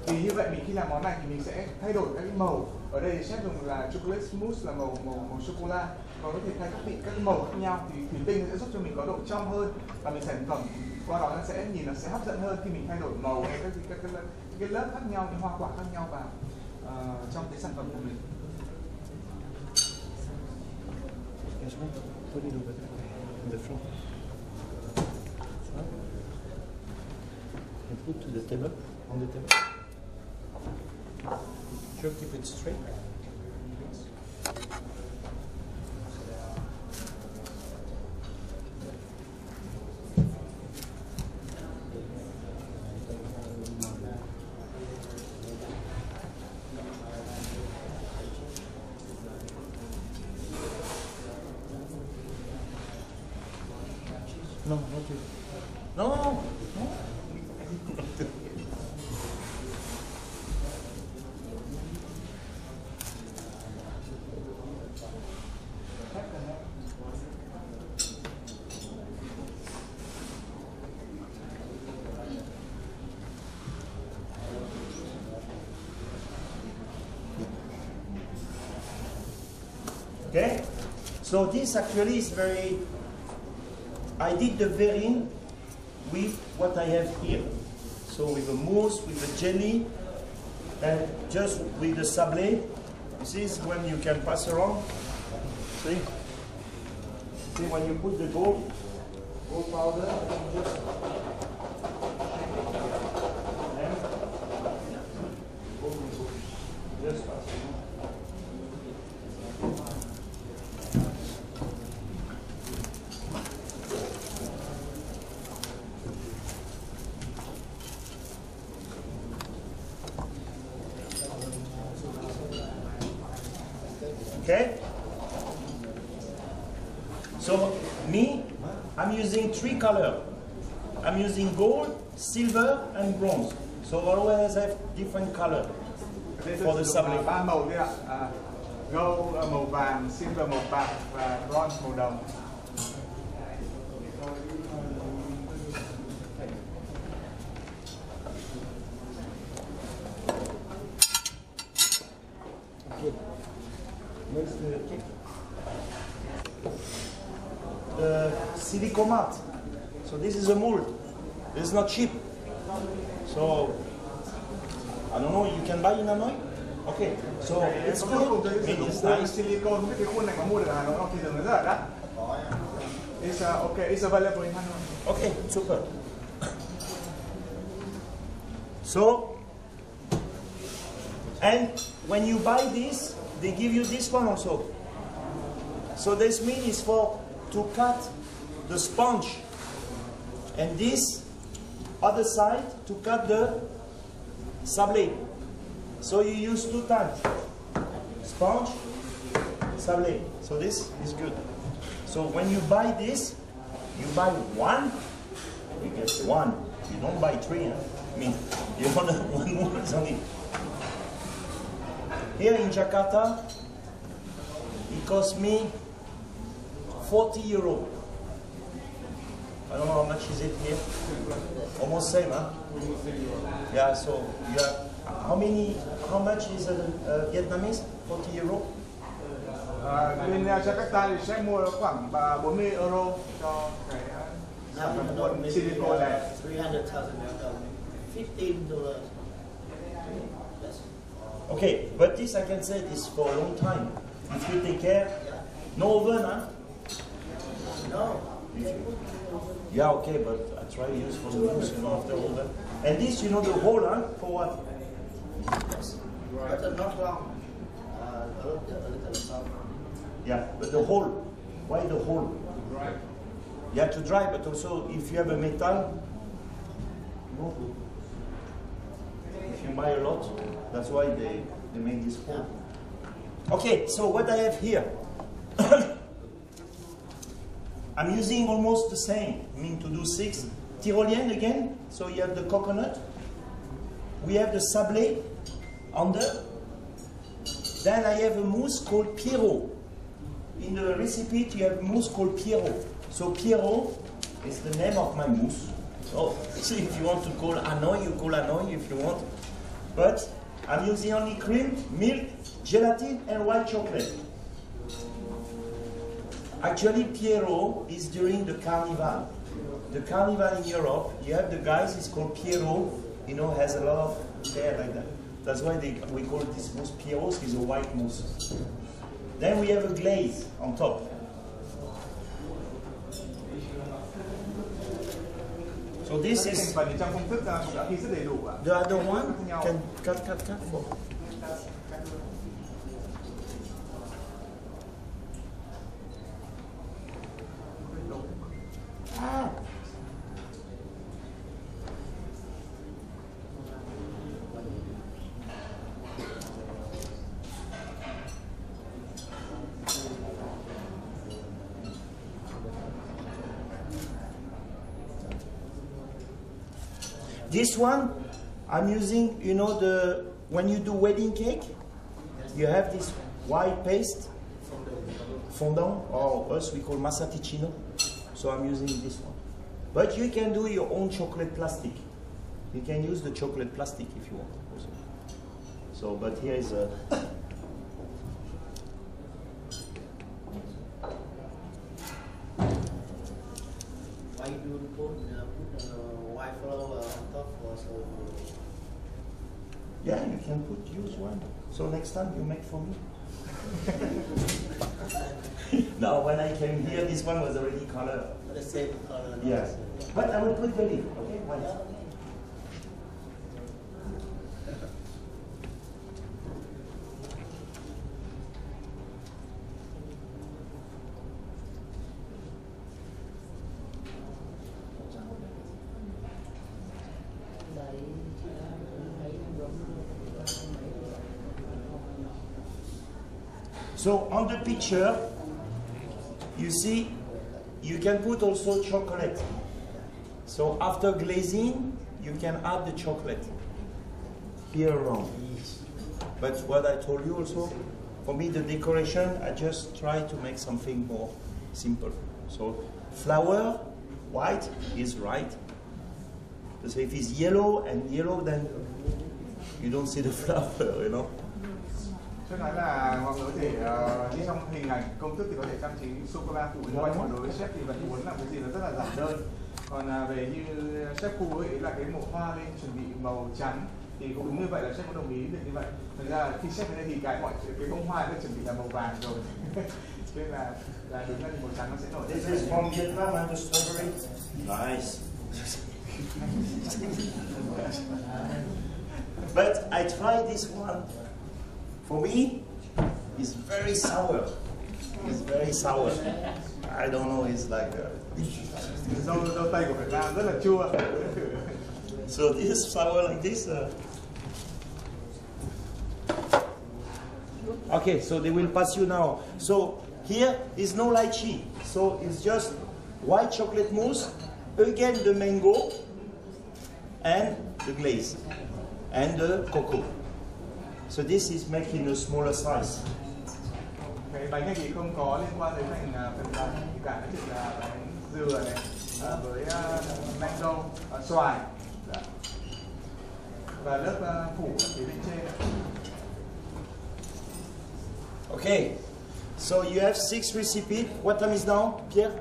Thì như vậy mình khi làm món này thì mình sẽ thay đổi các cái màu Ở đây thì chef dùng là chocolate mousse là màu sô cô la. Còn có thể thay các màu khác nhau thì thủy tinh sẽ giúp cho mình có độ trong hơn và mình sản phẩm qua đó nó sẽ nhìn nó sẽ hấp dẫn hơn khi mình thay đổi màu hay các cái lớp khác nhau, những hoa quả khác nhau vào trong cái sản phẩm của mình. Put it over there in the front. And put to the table, on the table. Sure, keep it straight. No, not you. No, no. Okay, so this actually is very. I did the varying with what I have here. So with the mousse, with the jelly, and just with the sablé. This is when you can pass around. See? See when you put the gold powder, you just just pass around. Okay? So me, I'm using 3 colors. I'm using gold, silver, and bronze. So always have different color for the sablé. 3 màu đấy ạ. Gold màu vàng, silver màu bạc và bronze màu đồng. The silicomat. So this is a mold. It's not cheap. So I don't know. You can buy in Hanoi. Okay. So it's good. It's nice. Silicone, cái khuôn này có mua được ở Hà Nội không? Thì thường nó rất là đắt. It's available in Hanoi. Okay, super. So, and when you buy this, they give you this one also. So this mean is for to cut the sponge, and this other side to cut the sablé. So you use 2 times, sponge, sablé. So this is good. So when you buy this, you buy 1, you get 1. You don't buy 3. Huh? I mean, you want 1 more only. Here in Jakarta, it cost me 40 euro. I don't know how much is it here. Almost same, huh? Yeah. So you have how much is Vietnamese? 40 euro. Bên Jakarta thì sẽ mua khoảng 40 euro cho cái sản phẩm cuộn silicone này. 15 Okay, but this I can say this for a long time. If you take care, no oven, huh? No. Yeah, okay, but I try to use for the mousse, you know, after oven. And this, you know, the hole, huh? For what? Yes. But not long. A little soft. Yeah, but the hole. Why the hole? Dry. Yeah, to dry, but also if you have a metal, no good. If you buy a lot, that's why they make this hole. Okay, so what I have here, I'm using almost the same. I mean to do 6. Tyrolienne again, so you have the coconut. We have the sablé under. Then I have a mousse called Pierrot. In the recipe, you have mousse called Pierrot. So Pierrot is the name of my mousse. So if you want to call Hanoi, you call Hanoi if you want. But I'm using only cream, milk, gelatin, and white chocolate. Actually, Pierrot is during the carnival. The carnival in Europe, you have the guys, it's called Pierrot, you know, has a lot of hair like that. That's why we call this mousse Pierrot, is a white mousse. Then we have a glaze on top. So this is Phần trong công thức cũng đã ghi rất đầy đủ ạ. the other one. Can cut for. This one, I'm using, you know, when you do wedding cake, you have this white paste, fondant, or us we call massa ticino. So I'm using this one. But you can do your own chocolate plastic. You can use the chocolate plastic if you want also. So, but here is a... Why you put white flour on top so? Yeah, you can use one. So next time you make for me. Now when I came here, this one was already colored. The same color. Yes. But I will put the lid, okay? One. So on the picture, you see, you can put also chocolate. So after glazing, you can add the chocolate here around. But what I told you also, for me the decoration, I just try to make something more simple. So flower, white is right. So if it's yellow and yellow, then you don't see the flower, you know. Tôi nói là mọi người có thể như trong hình ảnh công thức thì có thể trang trí sô cô la phủ bên quanh, còn đối với chef thì vẫn muốn làm cái gì nó rất là giản đơn. Còn về như chef Khu ấy là cái màu hoa lên chuẩn bị màu trắng thì cũng đúng như vậy là chef có đồng ý được như vậy. Thực ra là khi chef đến đây thì cái bông hoa đã chuẩn bị là màu vàng rồi. Nên là đúng là màu trắng nó sẽ nổi. This is from Vietnam and the strawberry. Nice. But I tried this one. For me, it's very sour. It's very sour. I don't know, it's like Dâu tây của Việt Nam rất là chua. So this is sour like this. Okay, so they will pass you now. So here is no lychee. So it's just white chocolate mousse, again the mango, and the glaze, and the cocoa. So this is making a smaller size. Cái bánh này thì không có liên quan đến phần bánh gì cả, chỉ là bánh dừa này với mango, xoài và lớp phủ ở phía bên trên. Okay, so you have 6 recipes. What time is now, Pierre?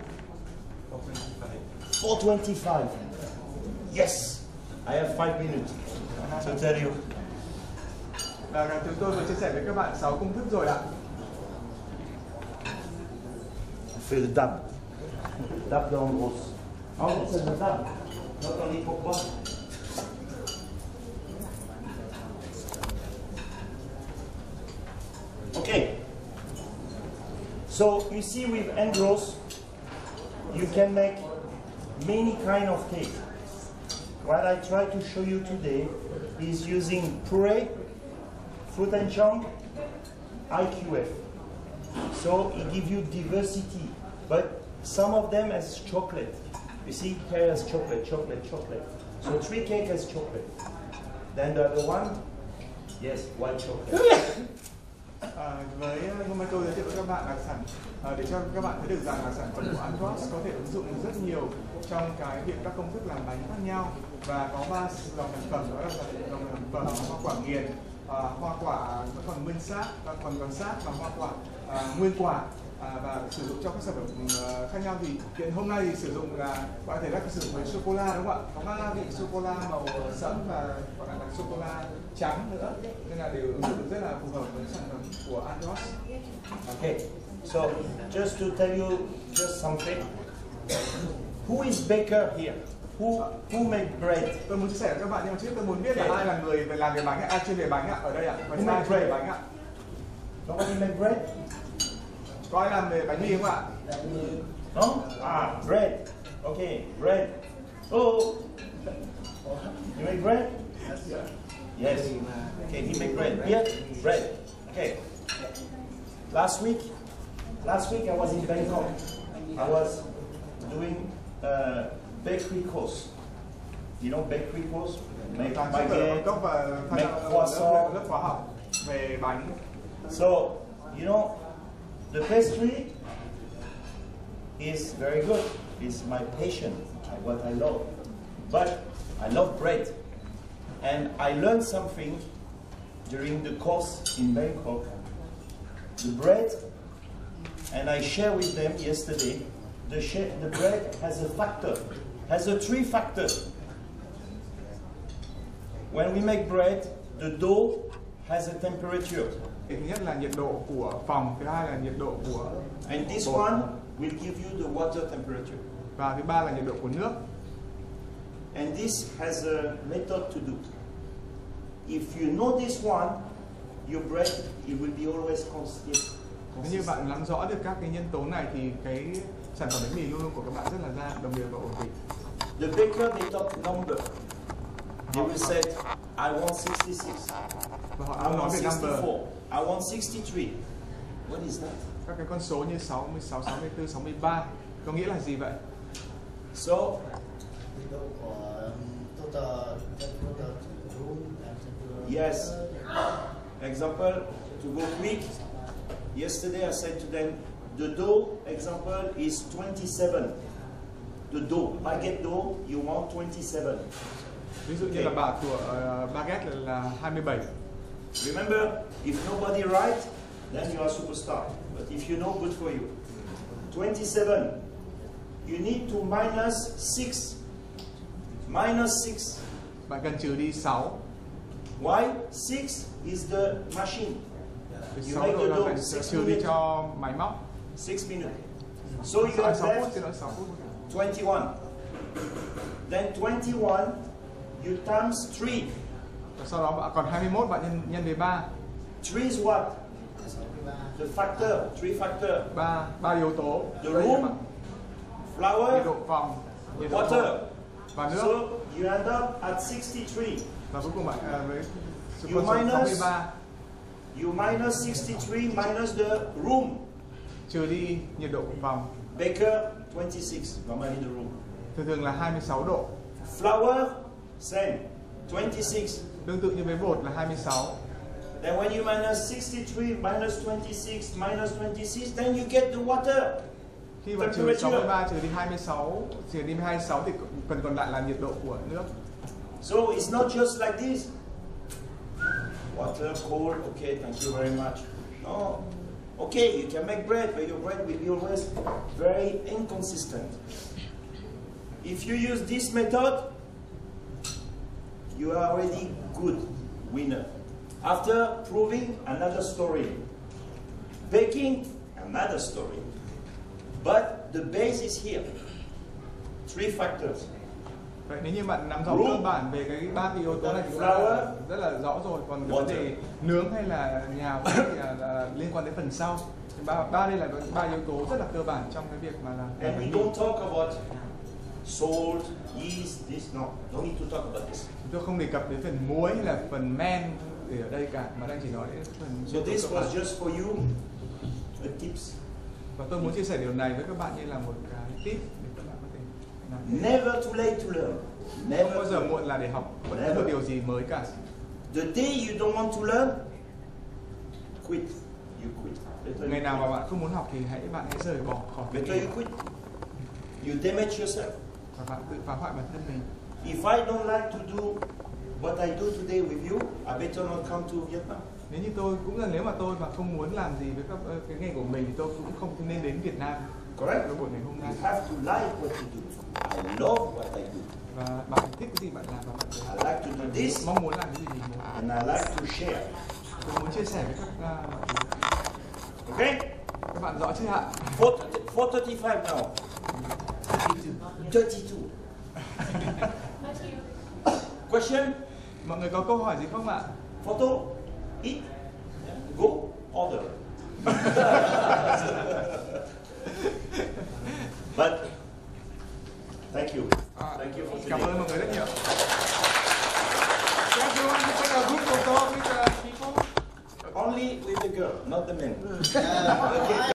4:25. Yes, I have 5 minutes to tell you. Và chúng tôi vừa chia sẻ với các bạn 6 công thức rồi ạ. Fais le dab. Dab dans gros. En gros, c'est le dab. Not only pour moi. Okay. So you see with Andros, you can make many kind of cake. What I try to show you today is using puree, fruit and chunk, IQF. So it gives you diversity, but some of them has chocolate. You see, here has chocolate, chocolate, chocolate. So 3 cake has chocolate. Then the other one, yes, white chocolate. Với hôm nay tôi giới thiệu với các bạn là để cho các bạn thấy được rằng là sản phẩm của Andros có thể ứng dụng rất nhiều trong cái việc các công thức làm bánh khác nhau, và có 3 dòng sản phẩm, đó là dòng sản phẩm hoa quả nghiền, hoa quả vẫn còn nguyên xác và còn xác và hoa quả nguyên quả và sử dụng cho các sản phẩm khác nhau. Thì hiện hôm nay thì sử dụng là bạn có thể là sử dụng sô cô la đúng không ạ? Có 3 vị sô cô la màu sẫm và còn lại là sô cô la trắng nữa, nên là đều ứng dụng được rất là phù hợp với sản phẩm của Andros. Okay, so just to tell you just something, who is baker here? Who make bread? Tôi muốn chia sẻ với các bạn, nhưng mà trước tôi muốn biết là ai là người về làm về bánh ạ, chuyên về bánh ạ, ở đây ạ, Who make chuyên về bread? bánh ạ. Nobody make bread? Có ai làm về bánh mì không ạ? No? Bread. Okay, bread. Oh, you make bread? Yes. Okay, he make bread. Here, bread. Okay. Last week I was in Bangkok. I was doing bakery course. You know bakery course? Make baguette, make croissant. Lớp khóa học về bánh. So, you know, the pastry is very good. It's my passion, what I love. But I love bread. And I learned something during the course in Bangkok. The bread, and I shared with them yesterday, the bread has a factor, has a 3 factors. When we make bread, the dough has a temperature. Thứ nhất là nhiệt độ của phòng, thứ hai là nhiệt độ của And this bột. one will give you the water temperature. Và thứ ba là nhiệt độ của nước. And this has a method to do. If you know this one, your bread it will be always consistent. Nếu như bạn nắm rõ được các cái nhân tố này thì cái sản phẩm bánh mì luôn luôn của các bạn rất là đồng đều và ổn định. The baker they talk number. They will say, I want 66. Và họ I nói want về number. 64. I want 63. What is that? Các cái con số như 66, 64, 63 có nghĩa là gì vậy? So, nhiệt độ của total room and yes. Example, to go quick. Yesterday I said to them, the dough example is 27. The dough, baguette dough, you want 27. Ví dụ như là bà của baguette là 27. Remember, if nobody write, then you are superstar. But if you know, good for you. 27. You need to minus 6. Minus 6. Bạn cần trừ đi 6. Why? 6 is the machine. You 6 make độ the là dough phải 6 trừ đi minutes. cho máy móc. 6 minutes. So you have 6 phút, left xin lỗi 6 phút. 21. Then 21, you times 3. Và sau đó bạn còn 21 bạn nhân với 3. 3 is what? The factor, 3 factor. 3 yếu tố. The Đây room, là nhiệt flour, độ phòng, nhiệt độ water. phòng và nước. So you end up at 63. Và cuối cùng bạn với số You con số minus 63 You minus 63 minus the room. trừ đi nhiệt độ của phòng. Baker 26, normally the room. Thường là 26 độ. Flour, same, 26. Tương tự như với bột là 26. Then when you minus 63 minus 26 minus 26, then you get the water. Khi bạn trừ 63 trừ đi 26, trừ đi 26 thì phần còn lại là nhiệt độ của nước. So it's not just like this. Water, cold, okay, thank you very much. No. Okay, you can make bread, but your bread will be always very inconsistent. If you use this method, you are already good winner. After proving, another story. Baking, another story. But the base is here. 3 factors. Vậy nếu như bạn nắm rõ cơ bản về cái 3 cái yếu tố này thì rất là rõ rồi. Còn vấn đề nướng hay là nhào thì là liên quan đến phần sau. Ba đây là 3 yếu tố rất là cơ bản trong cái việc mà làm. And we don't talk about salt, yeast, this, no. Don't need to talk about this. Tôi không đề cập đến phần muối hay là phần men ở đây cả, mà đang chỉ nói đến phần. So this was just for you, a tips. Và tôi muốn chia sẻ điều này với các bạn như là một cái tip để các bạn có thể làm. Never too late to learn. Never. Không bao giờ muộn là để học bất cứ một điều gì mới cả. The day you don't want to learn, quit. You quit. Ngày nào mà bạn không muốn học thì bạn hãy rời bỏ khỏi. Better you quit. You damage yourself. Và bạn tự phá hoại bản thân mình. If I don't like to do what I do today with you, I better not come to Vietnam. Nếu mà tôi không muốn làm gì với cái nghề của mình thì tôi cũng không nên đến Việt Nam. Correct. Với buổi ngày hôm nay. You have to like what you do. I love what I do. Và bạn thích cái gì bạn làm và bạn I like to do this. mong muốn làm cái gì mình muốn. And I like to share. Tôi muốn chia sẻ với các bạn. Okay? Các bạn rõ chưa ạ? 4:35 now. 32. Question? Mọi người có câu hỏi gì không ạ? Photo? Eat? Go? Order? But thank you. Thank you for today. Cảm ơn mọi người rất nhiều. Everyone, you take a group photo with the people. Only with the girl, not the men. Okay.